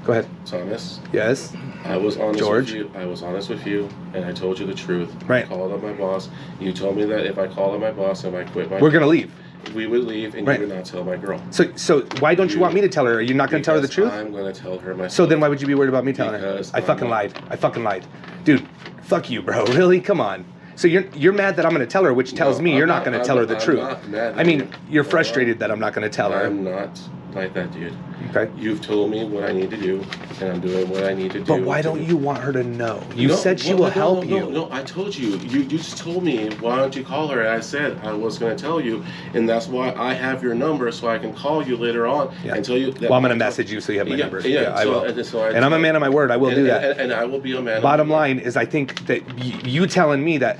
Go ahead. Thomas. Yes. I was honest George. with you. I was honest with you, and I told you the truth. Right. I called up my boss. You told me that if I called up my boss and I quit my We're gonna leave. we would leave, and Right. you would not tell my girl. So why don't you want me to tell her? Are you not gonna tell her the truth? I'm gonna tell her myself. So then why would you be worried about me telling her? Because I fucking lied. Dude, fuck you, bro. Really? Come on. So you're mad that I'm gonna tell her, which tells me you're not gonna tell her the truth. Not mad I mean, you're frustrated that I'm not gonna tell her. I'm not like that, dude. Okay. You've told me what I need to do, and I'm doing what I need to do. But why don't you want her to know? You said she will help you. No, I told you. You just told me, why don't you call her? And I said I was going to tell you, and that's why I have your number, so I can call you later on and tell you. That well, I'm going to message you so you have my number. Yeah, I will. And I'm a man of my word. I will do that. And I will be a man. Bottom line is, I think that you telling me that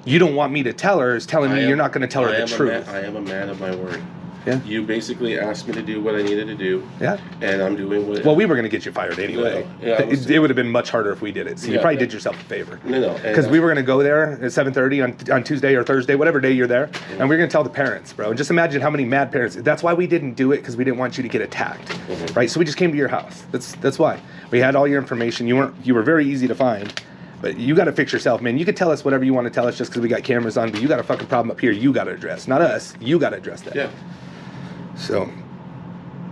you don't want me to tell her is telling me you're not going to tell her the truth. I am a man of my word. Yeah. You basically asked me to do what I needed to do. Yeah. And I'm doing what. Well, we were going to get you fired anyway. No, yeah, it would have been much harder if we did it. So you Yeah, probably yeah. did yourself a favor. No. Because we were going to go there at 7:30 on Tuesday or Thursday, whatever day you're there, and we are going to tell the parents, bro. And just imagine how many mad parents. That's why we didn't do it, because we didn't want you to get attacked, right? So we just came to your house. That's why. We had all your information. You were very easy to find. But you got to fix yourself, man. You could tell us whatever you want to tell us just because we got cameras on, but you got a fucking problem up here you got to address. Not us. You got to address that. Yeah. So.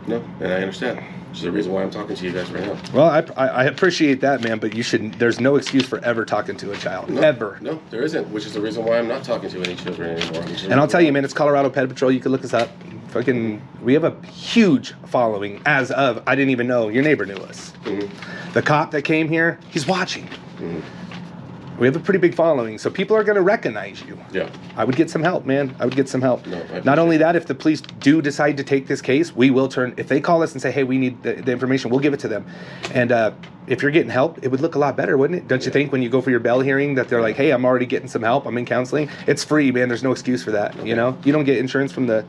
No, and I understand. Which is the reason why I'm talking to you guys right now. Well, I appreciate that, man, but you shouldn't. There's no excuse for ever talking to a child. No, Ever. No, there isn't, which is the reason why I'm not talking to any children anymore. And I'll tell you, man, it's Colorado Ped Patrol. You can look us up. Fucking, we have a huge following as of, I didn't even know, your neighbor knew us. Mm-hmm. The cop that came here, he's watching. Mm-hmm. We have a pretty big following, so people are going to recognize you. Yeah. I would get some help, man. I would get some help. No, I appreciate Not only that, if the police do decide to take this case, we will turn, if they call us and say, hey, we need the information, we'll give it to them. And if you're getting help, it would look a lot better, wouldn't it? Don't you think when you go for your bail hearing that they're like, hey, I'm already getting some help, I'm in counseling? It's free, man. There's no excuse for that, you know? You don't get insurance from the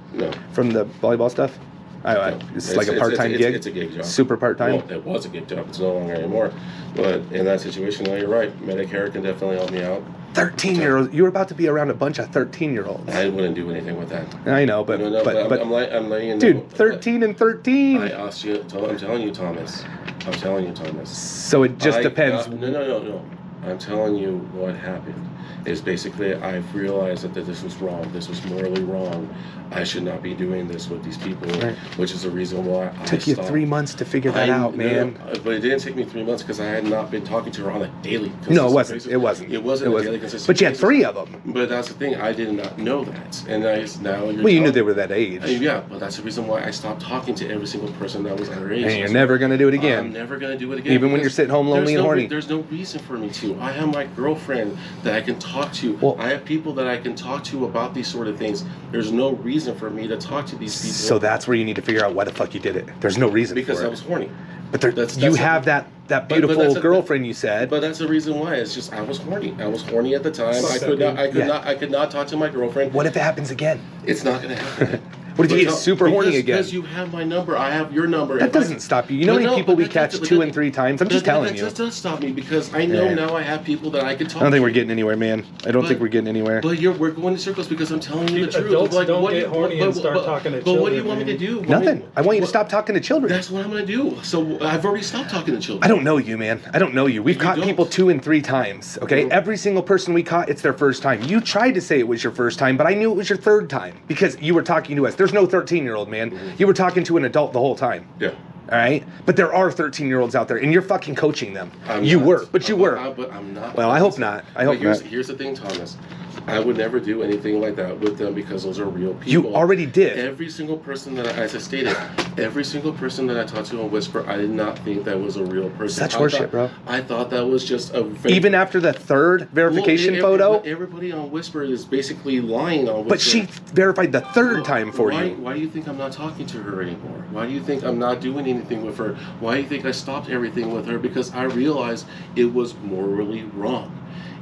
volleyball stuff? It's like a part-time gig? It's a gig job. Super part-time? Well, it was a gig job. It's no longer anymore. But in that situation, no, you're right. Medicare can definitely help me out. 13-year-olds. You were about to be around a bunch of 13-year-olds. I wouldn't do anything with that. I know, but I'm letting you know. dude, 13 and 13. I asked you. I'm telling you, Thomas. I'm telling you, Thomas. So it just depends. No. I'm telling you what happened. Is basically I've realized that this was wrong. This was morally wrong. I should not be doing this with these people, Right. which is the reason why I Took you stopped. 3 months to figure that out, man. But it didn't take me 3 months because I had not been talking to her on a daily. No, it consistent wasn't. basis. It wasn't. It wasn't a daily consistent. But you had basis. 3 of them. But that's the thing. I did not know that, and now you're. Well, you knew they were that age. Yeah, but that's the reason why I stopped talking to every single person that was underage. And you're never gonna do it again. I'm never gonna do it again. Even when you're because sitting home lonely and horny. There's no reason for me to. I have my girlfriend that I can talk to. Well, I have people that I can talk to about these sort of things. There's no reason for me to talk to these people. So that's where you need to figure out why the fuck you did it. There's no reason because for it. I was horny. But That's have that beautiful girlfriend you said. But that's the reason why. It's just I was horny. I was horny at the time. Fuck I could not talk to my girlfriend. What if it happens again? It's not gonna happen. What if you get super horny again? Because you have my number. I have your number. That doesn't stop you. You know how many people we catch 2 and 3 times? I'm just telling you. That does stop me because I know now I have people that I can talk to. I don't think we're getting anywhere, man. I don't think we're getting anywhere. But we're going in circles because I'm telling you the truth. Adults Like, don't what get horny and start talking to But children. what do you want me to do? Nothing. I want you to stop talking to children. That's what I'm going to do. So I've already stopped talking to children. I don't know you, man. I don't know you. We've You caught don't. people 2 and 3 times, okay? Mhm. Every single person we caught, it's their first time. You tried to say it was your first time, but I knew it was your 3rd time because you were talking to us. There's no 13-year-old, man. You were talking to an adult the whole time. Yeah. All right? But there are 13-year-olds out there, and you're fucking coaching them. I'm You not. were, but you were. But I'm not. Well, I hope not. I hope not. Here's the thing, Thomas. I would never do anything like that with them because those are real people. You already did. Every single person as I stated, every single person that I talked to on Whisper, I did not think that was a real person. Such horseshit, bro. I thought that was just a fake. Even after the 3rd verification photo? Everybody on Whisper is basically lying on Whisper. But she verified the 3rd time for why, you. Why do you think I'm not talking to her anymore? Why do you think I'm not doing anything with her? Why do you think I stopped everything with her? Because I realized it was morally wrong.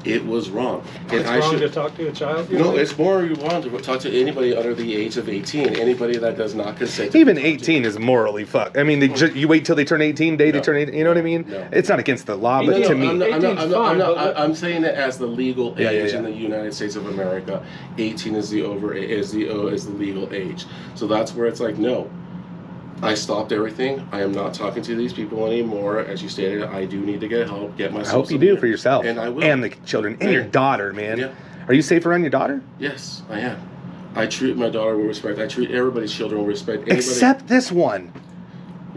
It was wrong. And It's wrong to talk to a child? No, it's morally wrong to talk to anybody under the age of 18. Anybody that does not consent. Even 18 is morally fucked. I mean, you wait till they turn 18, they turn 18. You know what I mean? No. It's not against the law, but to me, I'm saying it as the legal age in the United States of America. 18 is the legal age. So that's where it's like, no. I stopped everything. I am not talking to these people anymore. As you stated, I do need to get help, get myself. I hope you do for yourself. And I will. And the children. And your daughter, man. Yeah. Are you safe around your daughter? Yes, I am. I treat my daughter with respect. I treat everybody's children with respect. Anybody, Except this one.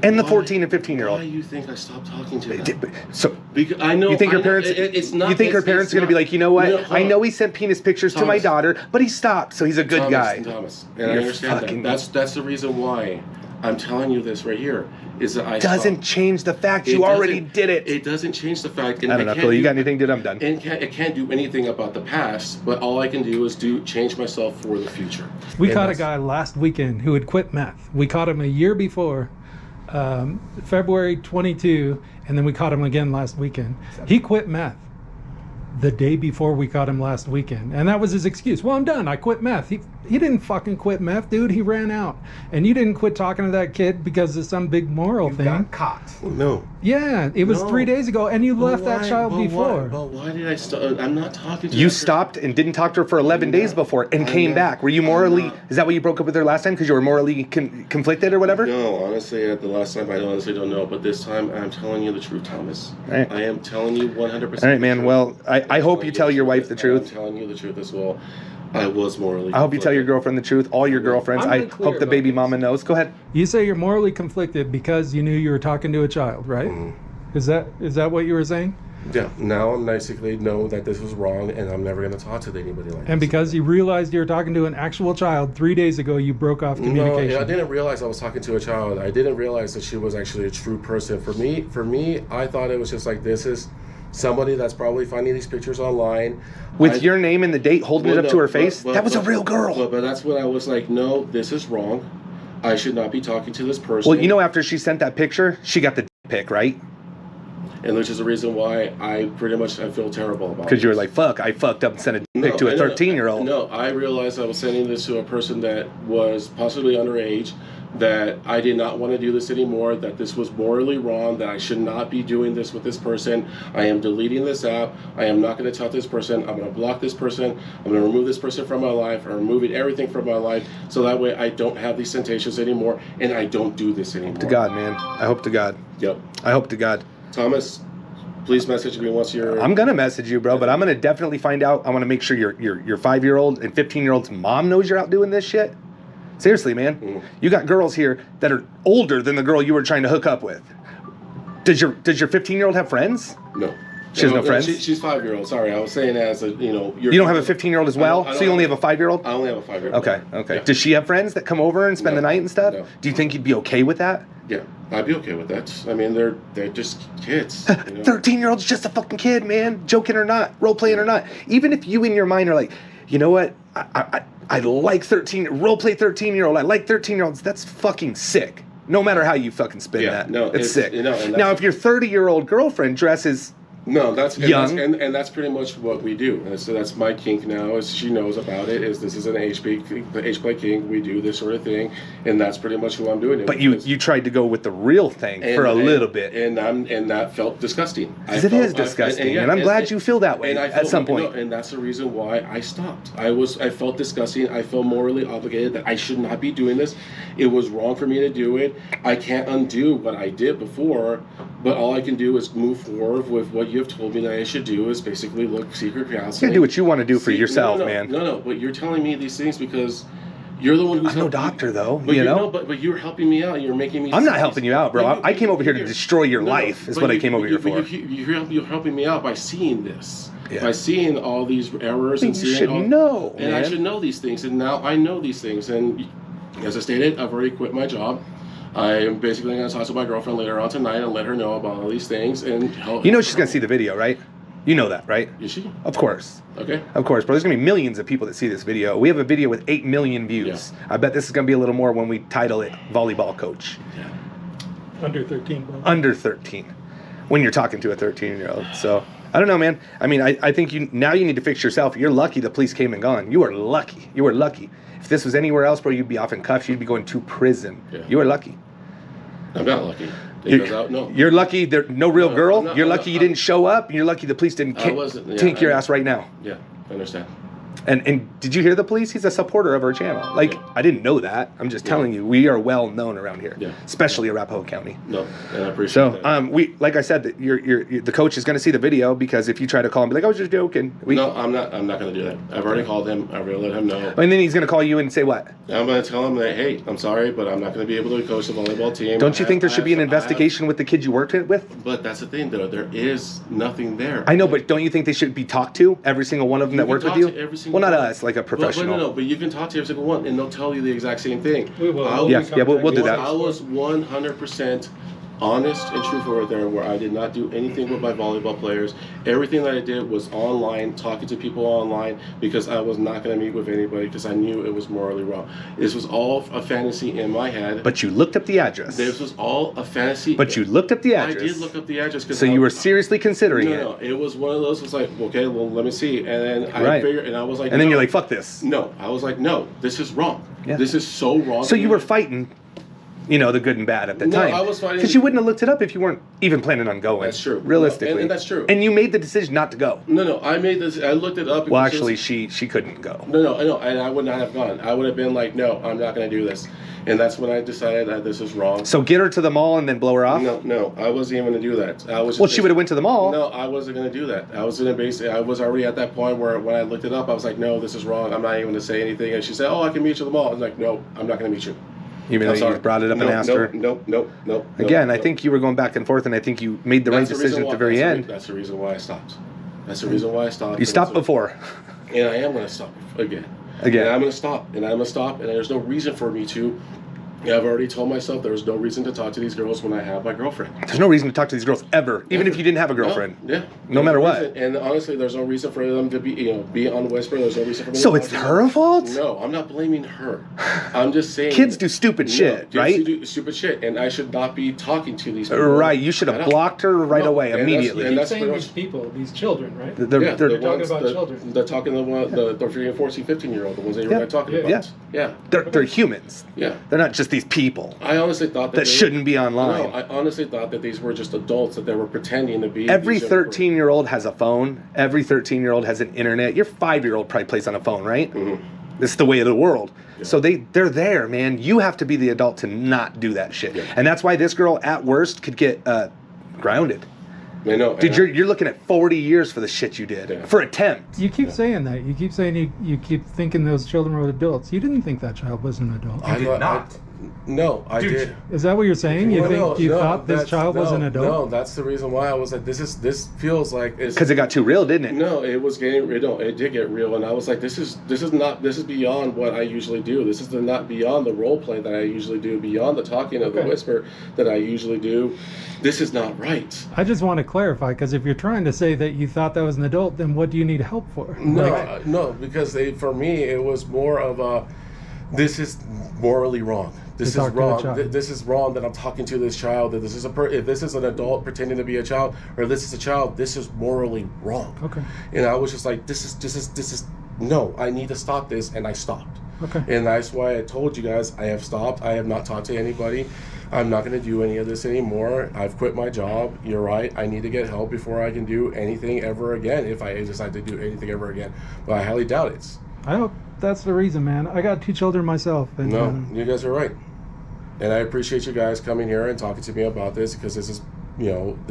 And the Why- 14 and 15-year-old. Why do you think I stopped talking to them? So Because I know. you think her I know, parents? It's not. You think her parents are going to be like, you know what? No, hold I on. know he sent penis pictures to my Thomas. daughter, but he stopped, so he's a good guy. Thomas, and I You're understand fucking- that. That's the reason why I'm telling you this right here. Is that I Doesn't stopped. change the fact It you already doesn't- did it. It doesn't change the fact. And I don't know, can't Phil. You do- got anything, dude? I'm done. And it can't do anything about the past, but all I can do is change myself for the future. We Yeah, caught a that's- guy last weekend who had quit meth. We caught him a year before, February 22, and then we caught him again last weekend. He quit meth. the day before we caught him last weekend. And that was his excuse. Well, I'm done. I quit meth. He didn't fucking quit meth, dude. He ran out. And you didn't quit talking to that kid because of some big moral thing. Got caught. No. Yeah, it was No. 3 days ago, and you left But that child why- before. But why did I stop? I'm not talking to You that stopped and didn't talk to her for 11 days before and came back. Were you morally, is that why you broke up with her last time? Because you were morally conflicted or whatever? No, honestly, at the last time, I honestly don't know. But this time, I'm telling you the truth, Thomas. Right. I am telling you 100%. All right, man. Well, I hope you tell your wife the truth. I'm telling you the truth as well. I was morally I hope you tell your conflicted. girlfriend the truth, all your girlfriends. I'm I unclear hope the about baby this. mama knows. Go ahead. You say you're morally conflicted because you knew you were talking to a child, right? Mm-hmm. Is that what you were saying? Yeah, now I'm basically know that this was wrong, and I'm never going to talk to anybody like this. And because you realized you were talking to an actual child 3 days ago, you broke off communication. No, I didn't realize I was talking to a child. I didn't realize that she was actually a true person. For me, I thought it was just like, this is somebody that's probably finding these pictures online. With your name and the date, holding it up to her face? but- That was a but- real girl. But that's when I was like, no, this is wrong. I should not be talking to this person. Well, you know, after she sent that picture, she got the pic, right? And which is the reason why I feel terrible about it. Because you were like, fuck, I fucked up and sent a pic to a 13-year-old. No, I realized I was sending this to a person that was possibly underage, that I did not want to do this anymore, that this was morally wrong, that I should not be doing this with this person. I am deleting this app. I am not going to talk to this person. I'm going to block this person. I'm going to remove this person from my life. I'm removing everything from my life, so that way I don't have these temptations anymore, and I don't do this anymore. To God, man. I hope to God. Yep. I hope to God. Thomas, please message me once you're... I'm gonna message you, bro, but I'm gonna definitely find out. I want to make sure your 5-year-old and 15-year-old's mom knows you're out doing this shit. Seriously, man. You got girls here that are older than the girl you were trying to hook up with. Does your 15-year-old have friends? No. She has no friends? She's 5-year-old. Sorry, I was saying as a, you You don't have a 15-year-old as well? I don't So you only have a 5-year-old? I only have a 5-year-old. Okay. Yeah. Does she have friends that come over and spend the night and stuff? No. Do you think you'd be okay with that? Yeah, I'd be okay with that. I mean, they're just kids. You know? 13-year-old's just a fucking kid, man. Joking or not, role-playing or not. Even if you in your mind are like, you know what? I like 13-year-old. 13-year-olds. That's fucking sick. No matter how you fucking spin that. No, it's sick. You know, and Now, if your 30-year-old girlfriend dresses... No, that's young. And that's pretty much what we do. And so that's my kink now. Is she knows about it. Is this is an age play kink? We do this sort of thing, and that's pretty much who I'm doing it. But with. you tried to go with the real thing for a little bit. And that felt disgusting. Because it is disgusting, and I'm glad you feel that way at some point. And that's the reason why I stopped. I felt disgusting. I felt morally obligated that I should not be doing this. It was wrong for me to do it. I can't undo what I did before, but all I can do is move forward with what you have told me that I should do, is basically look secret counseling. You do what you want to do for yourself, man. No, but you're telling me these things because you're the one who's I'm no doctor, though, But you know? No, but you're helping me out. You're making me... I'm not helping you out, bro. I came over here to destroy your life, is what I came over here for. You're helping me out by seeing this. Yeah. By seeing all these errors and You seeing should all... know, And I man. should know these things, and now I know these things. And as I stated, I've already quit my job. I am basically going to talk to my girlfriend later on tonight and let her know about all these things and help. You know she's going to see the video, right? You know that, right? Is she? Of course. Okay. Of course, bro. There's going to be millions of people that see this video. We have a video with 8 million views. Yeah. I bet this is going to be a little more when we title it Volleyball Coach. Yeah. Under 13, bro. Under 13. When you're talking to a 13-year-old. So, I don't know, man. I mean, I think you need to fix yourself. You're lucky the police came and gone. You are lucky. You are lucky. If this was anywhere else, bro, you'd be off in cuffs. You'd be going to prison. Yeah. You are lucky. I'm not lucky. You're lucky there's no real girl. You're lucky you didn't show up. And you're lucky the police didn't take your ass right now. Yeah, I understand. And did you hear the police? He's a supporter of our channel. Like, I didn't know that. I'm just telling you, we are well known around here, especially Arapahoe County. No, and I appreciate that. We like I said, that the coach is going to see the video, because if you try to call him, be like, I was just joking. No, I'm not going to do that. I've already called him. I've already let him know. And then he's going to call you and say what? I'm going to tell him that, hey, I'm sorry, but I'm not going to be able to coach the volleyball team. Don't you think there should be an investigation with the kids you worked with? But that's the thing, though. There is nothing there. I know, but don't you think they should be talked to? Every single one of them that worked with you? Well, not us, like a professional. But you can talk to every single one, and they'll tell you the exact same thing. We will. We'll do that. I was 100% honest and truthful right there, where I did not do anything with my volleyball players. Everything that I did was online, talking to people online, because I was not going to meet with anybody because I knew it was morally wrong. This was all a fantasy in my head. But you looked up the address. This was all a fantasy. But you looked up the address. I did look up the address. So you were seriously considering it. No, it was one of those. It's like, okay, well, let me see. And then I Right. figured, and I was like, And then no. you're like, fuck this. No, I was like, no, this is wrong. Yeah. This is so wrong. So you were fighting, you know, the good and bad at the No, time. I was fighting- Because you wouldn't have looked it up if you weren't even planning on going. That's true. Realistically. And that's true. And you made the decision not to go. No, I made this. I looked it up. Well, because actually, it was- she couldn't go. No, I know, and I would not have gone. I would have been like, no, I'm not going to do this. And that's when I decided that this is wrong. So get her to the mall and then blow her off? No, I wasn't even going to do that. I was. Well, she would have went to the mall. No, I wasn't going to do that. I was going to basically. I was already at that point where when I looked it up, I was like, no, this is wrong. I'm not even going to say anything. And she said, oh, I can meet you at the mall. I was like, no, I'm not going to meet you. Even though I'm sorry. you brought it up and asked her? Nope. Again, I think you were going back and forth, and I think you made the right decision at the very end. That's the reason why I stopped. That's the reason why I stopped. You stopped before. And I am going to stop again. Again. And I'm going to stop. And I'm going to stop. And there's no reason for me to. Yeah, I've already told myself there's no reason to talk to these girls when I have my girlfriend. There's no reason to talk to these girls ever, even if you didn't have a girlfriend. Yeah. No matter what. Reason. And honestly, there's no reason for them to be on Whisper. There's no reason for me So to it's talk to her them. fault? No, I'm not blaming her. I'm just saying. Kids do stupid shit, kids right? do stupid shit, and I should not be talking to these people. Right, you should have blocked her right No, away, and that's- immediately. and Keep that's saying pretty these much- people, these children, right? They're Yeah, talking ones about that- children. They're talking the 13, 14, 15-year-old, the ones that you Yeah. were talking Yeah. about. Yeah. they're humans. Yeah. They're not just these people I honestly thought that that shouldn't be online. No, I honestly thought that these were just adults that they were pretending to be. Every these young 13-year-old has a phone. Every 13-year-old has an internet. Your 5-year-old probably plays on a phone, right? Mm-hmm. It's the way of the world. So they're there, man. You have to be the adult to not do that shit. Yeah. And that's why this girl, at worst, could get grounded. I know. Dude, you're looking at 40 years for the shit you did. Yeah. For attempt. You keep saying that. You keep saying you keep thinking those children were adults. You didn't think that child was an adult. I did not. No, I Dude, did. Is that what you're saying? You Well, think you no, thought this that's- child was an No, adult? that's the reason why I was like, this feels like it's. Because it got too real, didn't it? No, it was getting real. No, it did get real, and I was like, this is beyond what I usually do. This is not beyond the role play that I usually do, beyond the talking of the Okay. whisper that I usually do. This is not right. I just want to clarify, because if you're trying to say that you thought that was an adult, then what do you need help for? No, no, because for me it was more of a, this is morally wrong. This To is talk to a wrong. child. This is wrong that I'm talking to this child. That this is if this is an adult pretending to be a child, or this is a child, this is morally wrong. Okay. And I was just like, this is no. I need to stop this, and I stopped. Okay. And that's why I told you guys I have stopped. I have not talked to anybody. I'm not going to do any of this anymore. I've quit my job. You're right. I need to get help before I can do anything ever again, if I decide to do anything ever again. But I highly doubt it. I hope that's the reason, man. I got 2 children myself. And, No, you guys are right. And I appreciate you guys coming here and talking to me about this, because this is,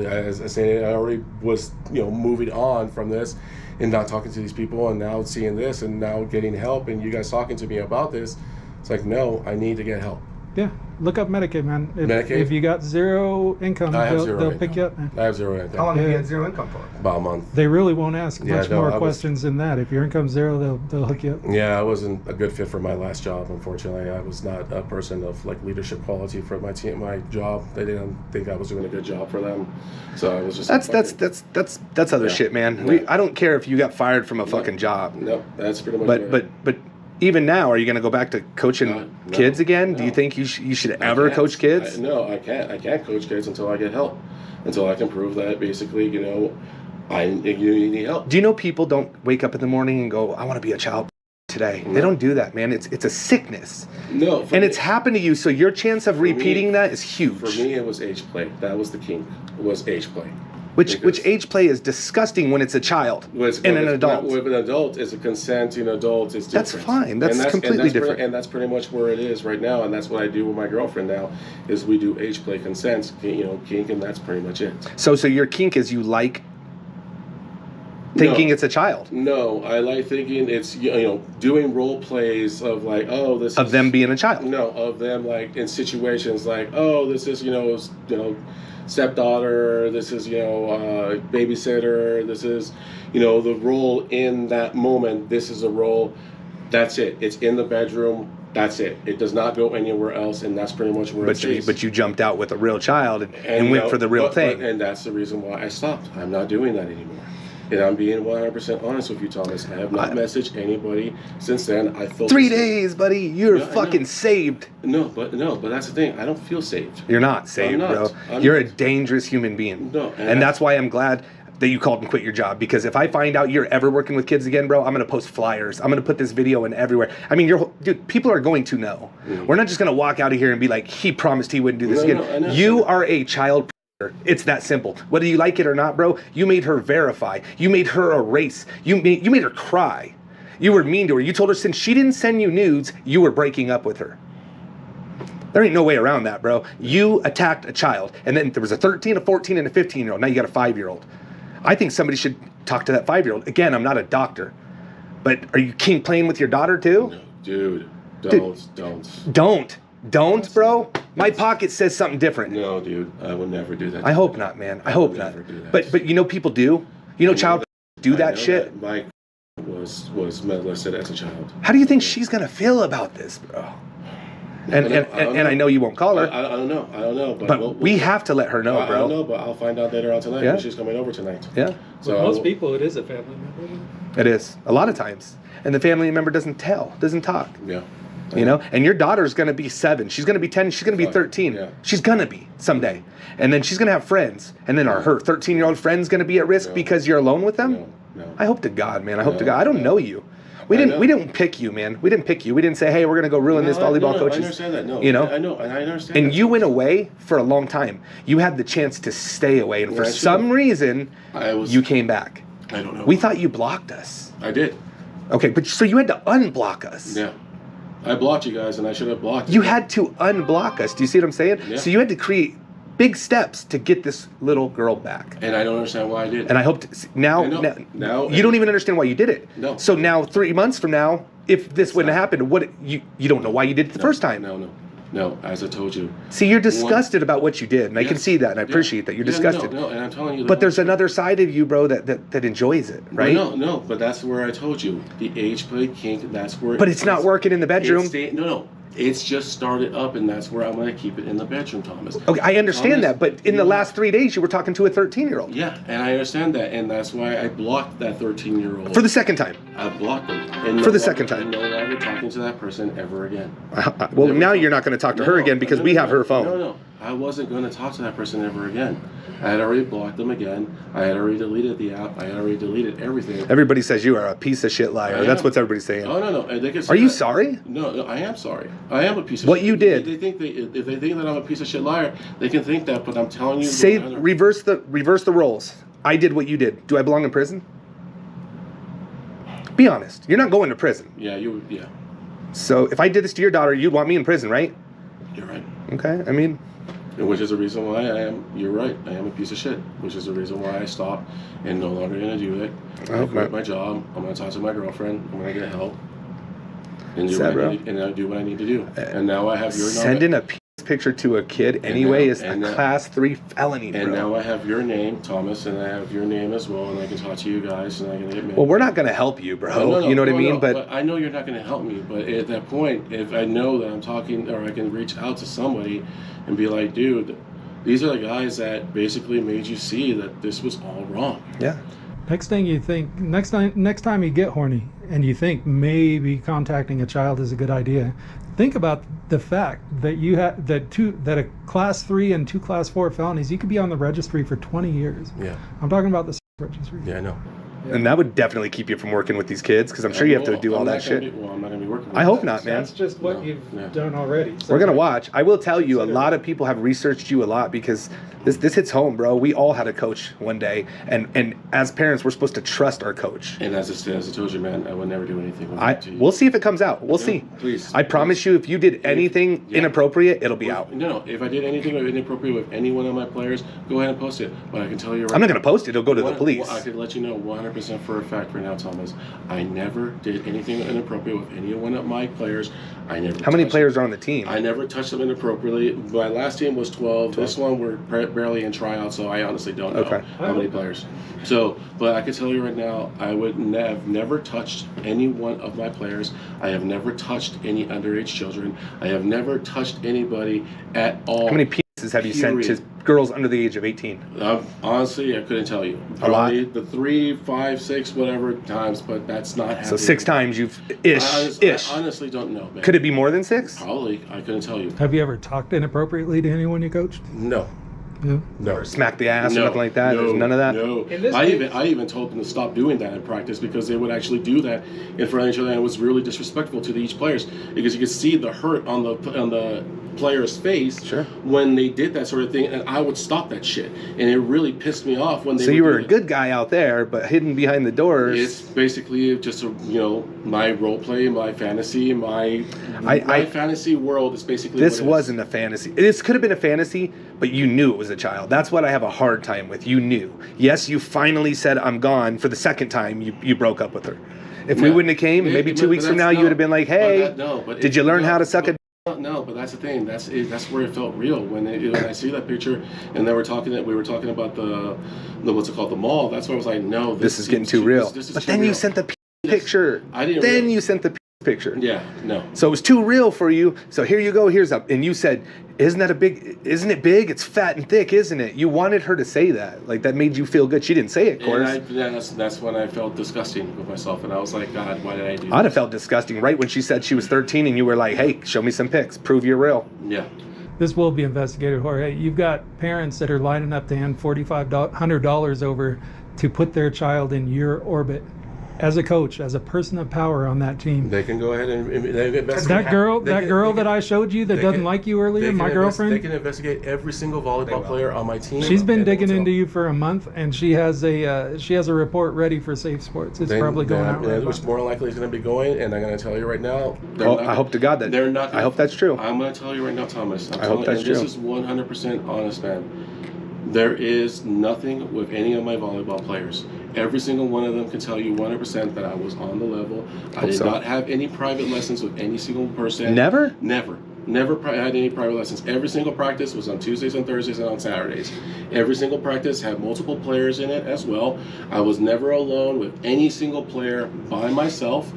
as I said, I already was, moving on from this and not talking to these people, and now seeing this and now getting help, and you guys talking to me about this. It's like, no, I need to get help. yeah, look up Medicaid, man. Medicaid? If you got 0 income, I have they'll, 0 they'll income. pick you up, man. I have 0 income. How long have you Yeah. had zero income for? About a month. They really won't ask Yeah, much no, more I was- questions than that. If your income's 0, they'll hook you up. Yeah, I wasn't a good fit for my last job, unfortunately. I was not a person of leadership quality for my team, my job. They didn't think I was doing a good job for them. So I was just That's other Yeah. shit, man. Yeah. I don't care if you got fired from a fucking job. No, that's pretty much But even now, are you going to go back to coaching No, kids again? Do you no. think you should I ever can't. coach kids? No, I can't. I can't coach kids until I get help. Until I can prove that basically, you need help. Do you know people don't wake up in the morning and go, I want to be a child today? They don't do that, man. It's a sickness. No, And it's happened to you, so your chance of repeating that is huge. For me, it was age play. That was the kink. It was age play. Which Because- age play is disgusting when it's a child and an adult. With an adult, it's a consenting adult. It's different. That's fine. That's completely that's different. And that's pretty much where it is right now. And that's what I do with my girlfriend now. Is we do age play consent, kink, and that's pretty much it. So your kink is you like thinking No. it's a child. No, I like thinking it's doing role plays of like, oh, this Of is, them being a child. No, of them like in situations like, oh, this is stepdaughter, this is babysitter, this is the role in that moment. This is a role. That's it. It's in the bedroom. That's it. It does not go anywhere else, and that's pretty much where it stays. But you jumped out with a real child and went for the real thing. And that's the reason why I stopped. I'm not doing that anymore. And I'm being 100% honest with you, Thomas. I have not messaged anybody since then. I feel 3 days, buddy. You're fucking saved. No, but that's the thing. I don't feel saved. You're not saved, bro. You're a dangerous human being. No, and that's why I'm glad that you called and quit your job, because if I find out you're ever working with kids again, bro, I'm gonna post flyers. I'm gonna put this video in everywhere. I mean, dude, people are going to know. We're not just gonna walk out of here and be like, he promised he wouldn't do this again. You are a child predator. It's that simple. Whether you like it or not, bro, you made her verify. You made her erase. You made her cry. You were mean to her. You told her since she didn't send you nudes, you were breaking up with her. There ain't no way around that, bro. You attacked a child, and then there was a 13, a 14, and a 15-year-old. Now you got a 5-year-old. I think somebody should talk to that 5-year-old. Again, I'm not a doctor, but are you playing with your daughter too? No, dude, Don't, bro. My pocket says something different. No, dude, I would never do that. I hope not, man. I hope not. But you know, people do. You know, child do that shit. Mike was molested as a child. How do you think she's gonna feel about this, bro? And I know you won't call her. I don't know. But we have to let her know, bro. I don't know, but I'll find out later on tonight. Yeah. She's coming over tonight. Yeah. So most people, it is a family member. It is a lot of times, and the family member doesn't talk. Yeah. You know, and your daughter's gonna be 7. She's gonna be 10. She's gonna be 13. Yeah. She's gonna be someday, and then she's gonna have friends, and then are her 13-year-old friends gonna be at risk because you're alone with them? No. I hope to God, man. I hope to God. I don't know you. We didn't pick you, man. We didn't pick you. We didn't say, hey, we're gonna go ruin this volleyball coaches. I understand that. No, you know, I know, and I understand. And you went away for a long time. You had the chance to stay away, and for some reason, you came back. I don't know. We thought you blocked us. I did. Okay, but so you had to unblock us. Yeah. I blocked you guys, and I should have blocked you. Had to unblock us. Do you see what I'm saying? Yeah. So you had to create big steps to get this little girl back. And I don't understand why I did. And I hope now you don't even understand why you did it. No. So now 3 months from now, if this wouldn't have happened, what you don't know why you did it the first time. No, as I told you. See, you're disgusted about what you did, and I can see that, and I appreciate that. You're disgusted. No, and I'm telling you. But there's another side of you, bro, that enjoys it, right? No, but that's where I told you. The age play kink, that's where... But it's not working in the bedroom. No. It's just started up, and that's where I'm going to keep it in the bedroom, Thomas. Okay, I understand that, but in the last 3 days, you were talking to a 13-year-old. Yeah, and I understand that, and that's why I blocked that 13-year-old. For the second time. I blocked him. For the second time. I'm no longer talking to that person ever again. Well, now you're not going to talk to her again because we have her phone. No. I wasn't going to talk to that person ever again. I had already blocked them again. I had already deleted the app. I had already deleted everything. Everybody says you are a piece of shit liar. That's what everybody's saying. Oh, no. They can say are you sorry? No, I am sorry. I am a piece of shit. What you did. If they think that I'm a piece of shit liar, they can think that, but I'm telling you. Reverse the roles. I did what you did. Do I belong in prison? Be honest. You're not going to prison. Yeah. So if I did this to your daughter, you'd want me in prison, right? You're right. Okay, I mean... Which is the reason why you're right, I am a piece of shit. Which is the reason why I stopped and no longer going to do it. I quit my job. I'm going to talk to my girlfriend. I'm going to get help. And I do what I need to do. And now I have your number. Sending a picture to a kid anyway is a class 3 felony, bro. And now I have your name, Thomas, and I have your name as well, and I can talk to you guys, and I can get mad. Well, we're not going to help you, bro. You know what I mean? But I know you're not going to help me. But at that point, if I know that I'm talking, or I can reach out to somebody and be like, dude, these are the guys that basically made you see that this was all wrong. Yeah. Next time you get horny and you think maybe contacting a child is a good idea, think about the fact that you have that a class 3 and 2 class 4 felonies, you could be on the registry for 20 years. Yeah. I'm talking about the registry. Yeah, I know. Yeah. And that would definitely keep you from working with these kids, because I'm sure you have to do all that shit. I'm not going to be working with I hope not, man. That's just what you've done already. So we're going to watch. I will tell you, a lot of people have researched you a lot, because this hits home, bro. We all had a coach one day, and as parents, we're supposed to trust our coach. And as I told you, man, I would never do anything with you. We'll see if it comes out. We'll see. Please. I promise you, if you did anything inappropriate, it'll be out. No. If I did anything inappropriate with any one of my players, go ahead and post it. But I can tell you right now, I'm not going to post it. It'll go to the police. I could let you know 100% 100% for a fact right now, Thomas. I never did anything inappropriate with any one of my players. I never. How many players are on the team? I never touched them inappropriately. My last team was 12. This one we're barely in tryout, so I honestly don't know how many players. So, but I can tell you right now, I would have never touched any one of my players. I have never touched any underage children. I have never touched anybody at all. How many pieces have you sent to girls under the age of 18? Honestly, I couldn't tell you. Probably the 3, 5, 6, whatever times, but that's not happening. So 6 times you've ish. I honestly don't know, man. Could it be more than 6? Probably. I couldn't tell you. Have you ever talked inappropriately to anyone you coached? No. Yeah. No. Or smack the ass or nothing like that? There's none of that? No. In this I case- even told them to stop doing that in practice because they would actually do that in front of each other, and it was really disrespectful to each players because you could see the hurt on the player's face when they did that sort of thing, and I would stop that shit, and it really pissed me off when they. So you were a good guy out there, but hidden behind the doors. It's basically just my role play, my fantasy, my fantasy world is basically. This what it wasn't a fantasy. This could have been a fantasy, but you knew it was a child. That's what I have a hard time with. You knew. Yes, you finally said I'm gone for the second time. You broke up with her. If we wouldn't have came, maybe 2 weeks from now, you would have been like, "Hey, did you learn how to suck a?" No, but that's the thing. That's where it felt real when I see that picture, and we were talking about the what's it called, the mall. That's where I was like, no, this is getting too real. But then you sent the picture. I didn't. Then you sent the picture. Yeah, no. So it was too real for you. So here you go. Here's up, and you said, Isn't it big? It's fat and thick, isn't it?" You wanted her to say that. Like, that made you feel good. She didn't say it, of course. That's when I felt disgusting with myself, and I was like, God, why did I do that? I'd have felt disgusting right when she said she was 13 and you were like, "Hey, show me some pics. Prove you're real." Yeah. This will be investigated, Jorge. You've got parents that are lining up to hand $4,500 over to put their child in your orbit. As a coach, as a person of power on that team. They can go ahead and investigate. That girl that I showed you that doesn't like you earlier, my girlfriend. They can investigate every single volleyball player on my team. She's been digging into you for a month, and she has a report ready for Safe Sports. It's probably going out right now. Which more likely is going to be going, and I'm going to tell you right now. I hope to God that they're not. I hope that's true. I'm going to tell you right now, Thomas. I hope that's true. This is 100% honest, man. There is nothing with any of my volleyball players. Every single one of them can tell you 100% that I was on the level. I did not have any private lessons with any single person. Never? Never had any private lessons. Every single practice was on Tuesdays and Thursdays and on Saturdays. Every single practice had multiple players in it as well. I was never alone with any single player by myself.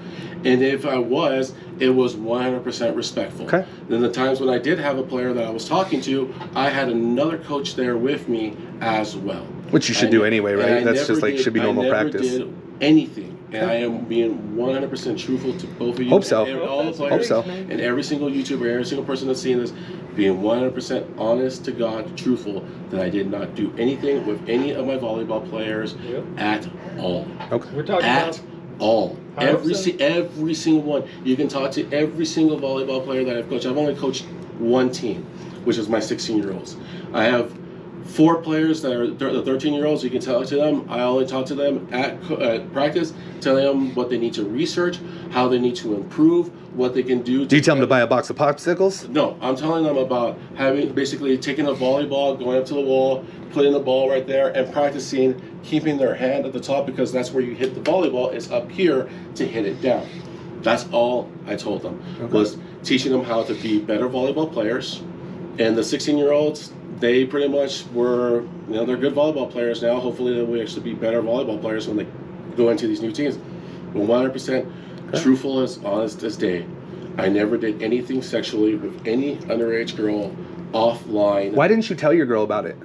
And if I was, it was 100% respectful. Okay. Then the times when I did have a player that I was talking to, I had another coach there with me as well. Which you should do anyway, right? That's just like should be normal practice. I never did anything, and I am being 100% truthful to both of you. Hope so. And all the players, Hope so. and every single YouTuber, every single person that's seeing this, being 100% honest to God, truthful, that I did not do anything with any of my volleyball players at all. Okay. We're talking At all. Every 100%? single one. You can talk to every single volleyball player that I've coached. I've only coached one team, which is my 16-year-olds. I have 4 players that are the 13-year-olds. You can talk to them. I only talk to them at practice, telling them what they need to research, how they need to improve, what they can do. Do you tell them to buy a box of popsicles? No, I'm telling them about basically taking a volleyball, going up to the wall, putting the ball right there, and practicing keeping their hand at the top, because that's where you hit the volleyball. It's up here to hit it down. That's all I told them, was teaching them how to be better volleyball players. And the 16-year-olds, they pretty much were, they're good volleyball players now. Hopefully they will actually be better volleyball players when they go into these new teams. But 100% truthful as honest as day. I never did anything sexually with any underage girl offline. Why didn't you tell your girl about it?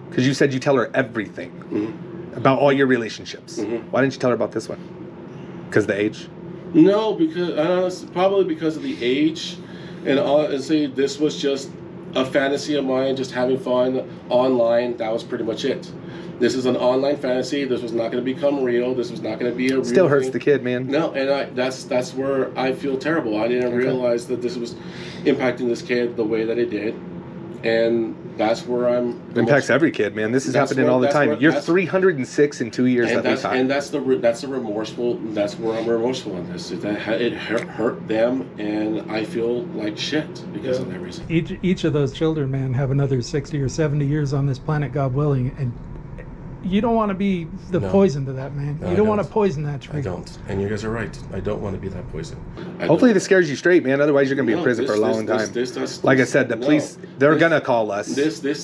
Because you said you tell her everything about all your relationships. Why didn't you tell her about this one? Because the age? No, because probably because of the age. And honestly, this was just a fantasy of mine, just having fun online. That was pretty much it. This is an online fantasy. This was not going to become real. This was not going to be a real Still hurts thing. the kid, man. No, and that's where I feel terrible. I didn't realize that this was impacting this kid the way that it did. And that's where I'm... Impacts every kid, man. This is happening all the time. You're 306 in 2 years. And that's the remorseful. That's where I'm remorseful in this. It hurt them, and I feel like shit because of that reason. Each of those children, man, have another 60 or 70 years on this planet, God willing, and you don't want to be the No. poison to that, man. No, You I don't want to don't. poison that tree. I don't. And you guys are right. I don't want to be that poison. Hopefully this scares you straight, man. Otherwise, you're gonna be in No, prison for a long time. Like I said, the no. police, they're gonna call us.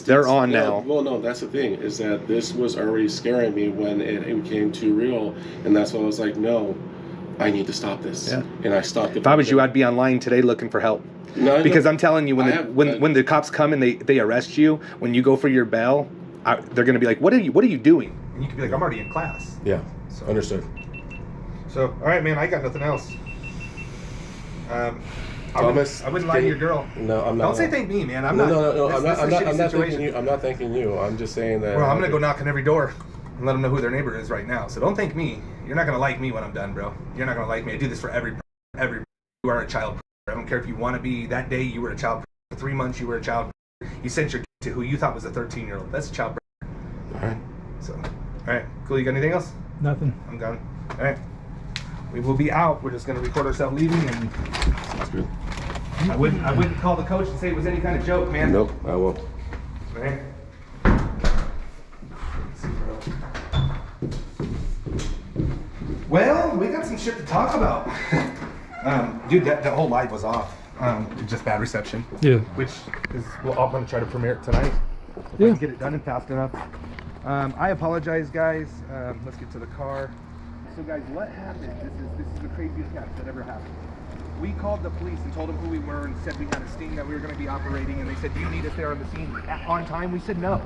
They're on no, now. Well, no, that's the thing, is that this was already scaring me when it became too real. And that's why I was like, no, I need to stop this. Yeah. And I stopped it. If I was you, I'd be online today looking for help. No, Because I'm telling you, I when the cops come and they arrest you, when you go for your bail, they're gonna be like, what are you doing? And you can be like, I'm already in class. Yeah, understood. So, all right, man, I got nothing else. Thomas, I wouldn't lie to your girl. No, I'm not. Don't say thank me, man. I'm No, not. no, this is a shitty I'm not situation. thanking you. I'm not thanking you. I'm just saying that. Well, I'm gonna go knock on every door and let them know who their neighbor is right now. So don't thank me. You're not gonna like me when I'm done, bro. You're not gonna like me. I do this for every. You are a child. I don't care if you want to be. That day you were a child. For 3 months you were a child. You sent your kid to who you thought was a 13-year-old. That's a child. All right. So, all right, cool. You got anything else? Nothing. I'm done. All right. We will be out. We're just gonna record ourselves leaving, and That's good. I wouldn't call the coach and say it was any kind of joke, man. Nope, I won't. All right. Let's see, bro. Well, we got some shit to talk about. Dude, that whole live was off. Just bad reception. Yeah. Which is, well, I'm gonna try to premiere it tonight. If I can get it done and fast enough. I apologize, guys. Let's get to the car. So, guys, what happened? This is the craziest catch that ever happened. We called the police and told them who we were and said we had a sting that we were going to be operating, and they said, do you need us there on the scene on time? We said no.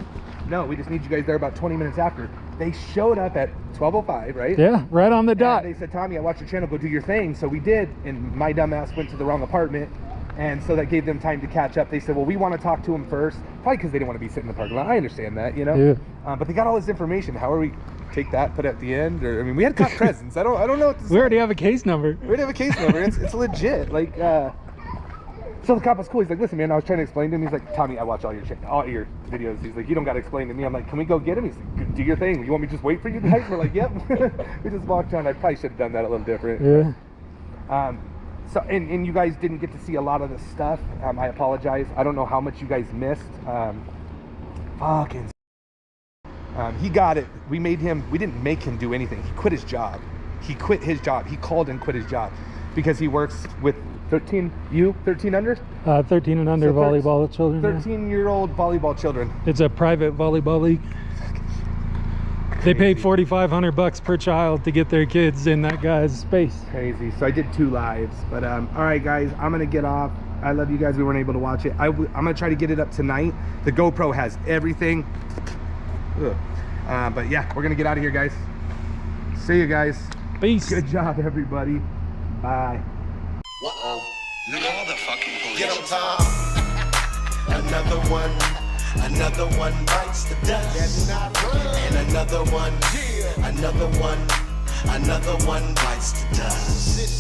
No, we just need you guys there about 20 minutes after. They showed up at 12:05, right? Yeah, right on the dot. And they said, Tommy, I watched your channel, go do your thing. So we did, and my dumb ass went to the wrong apartment, and so that gave them time to catch up. They said, well, we want to talk to him first, probably because they didn't want to be sitting in the parking lot. I understand that, you know? Yeah. But they got all this information. How are we take that, put it at the end? Or I mean, we had cop presence. I don't know what to say. We already have a case number. We already have a case number. It's legit. Like, so the cop was cool. He's like, listen, man, I was trying to explain to him. He's like, Tommy, I watch all your videos. He's like, you don't got to explain to me. I'm like, can we go get him? He's like, do your thing. You want me to just wait for you guys? We're like, yep. We just walked on. I probably should have done that a little different. Yeah. So, and you guys didn't get to see a lot of the stuff. I apologize. I don't know how much you guys missed. Fucking. He got it. We didn't make him do anything. He quit his job. He quit his job. He called and quit his job because he works with 13 under? 13 and under So volleyball children. 13-year-old volleyball children. It's a private volleyball league. They pay $4,500 per child to get their kids in that guy's space. Crazy. So I did 2 lives, but all right, guys, I'm gonna get off. I love you guys. We weren't able to watch it. I'm gonna try to get it up tonight. The GoPro has everything. But yeah, we're gonna get out of here, guys. See you guys. Peace. Good job, everybody. Bye. Uh-oh. Call the fucking police. Get 'em, Tom. Another one bites the dust. And another one bites the dust. Another one bites the dust.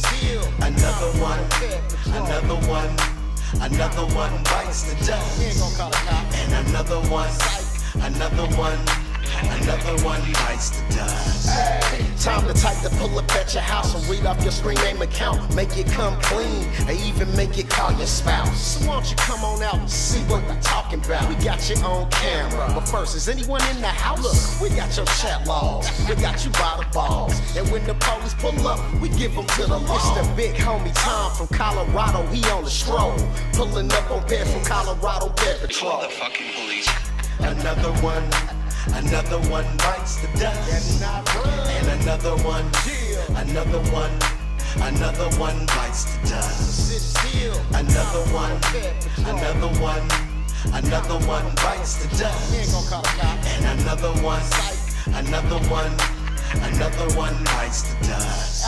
And another one bites the dust. Hey, time to type to pull up at your house and read off your screen name account. Make it come clean, or even make it call your spouse. So why don't you come on out and see what we're talking about? We got you on camera, but first, is anyone in the house? Look, we got your chat logs, we got you by the balls. And when the police pull up, we give them to the law. It's the big homie Tom from Colorado, he on the stroll. Pulling up on Ped from Colorado Ped Patrol. Call the fucking police. Another one bites the dust. And another one bites the dust. Another one bites the dust. And another one bites the dust.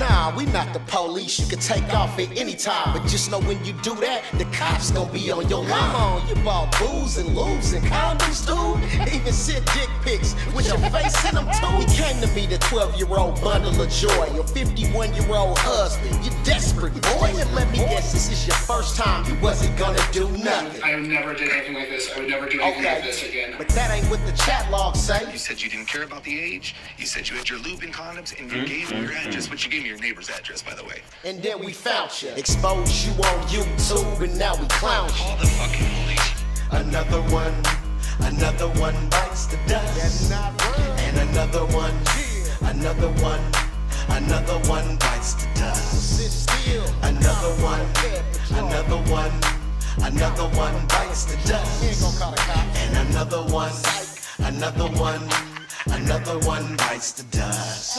Nah, we not the police. You can take off at any time, but just know when you do that, the cops gonna be on your line. Come on, you bought booze and lubes and condoms, dude. Even sent dick pics with your face in them too. He came to be the 12-year-old bundle of joy, your 51-year-old husband. You desperate, boy. And let me guess, this is your first time you wasn't gonna do nothing. I never did anything like this. I would never do anything like this again. But that ain't what the chat logs say. You said you didn't care about the age. You said you had your lube and condoms, and you gave me your address, but you gave me your neighbor's address, by the way. And then we found you, exposed you on YouTube, and now we clown you. Call the fucking police. Another one Another one bites the dust. And another one bites the dust. Another one bites the dust. And another one bites the dust.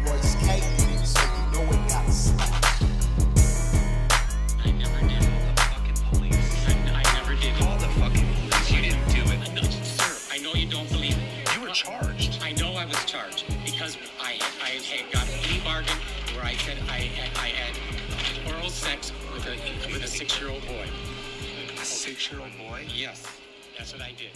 Royce K, so you know it got slapped. I never did call the fucking police. I never did call the fucking police. You didn't do it. No, sir, I know you don't believe it. You were charged. I know I was charged because I had got a plea bargain where I said I had oral sex with a 6-year-old boy. A 6-year-old boy? Yes, that's what I did.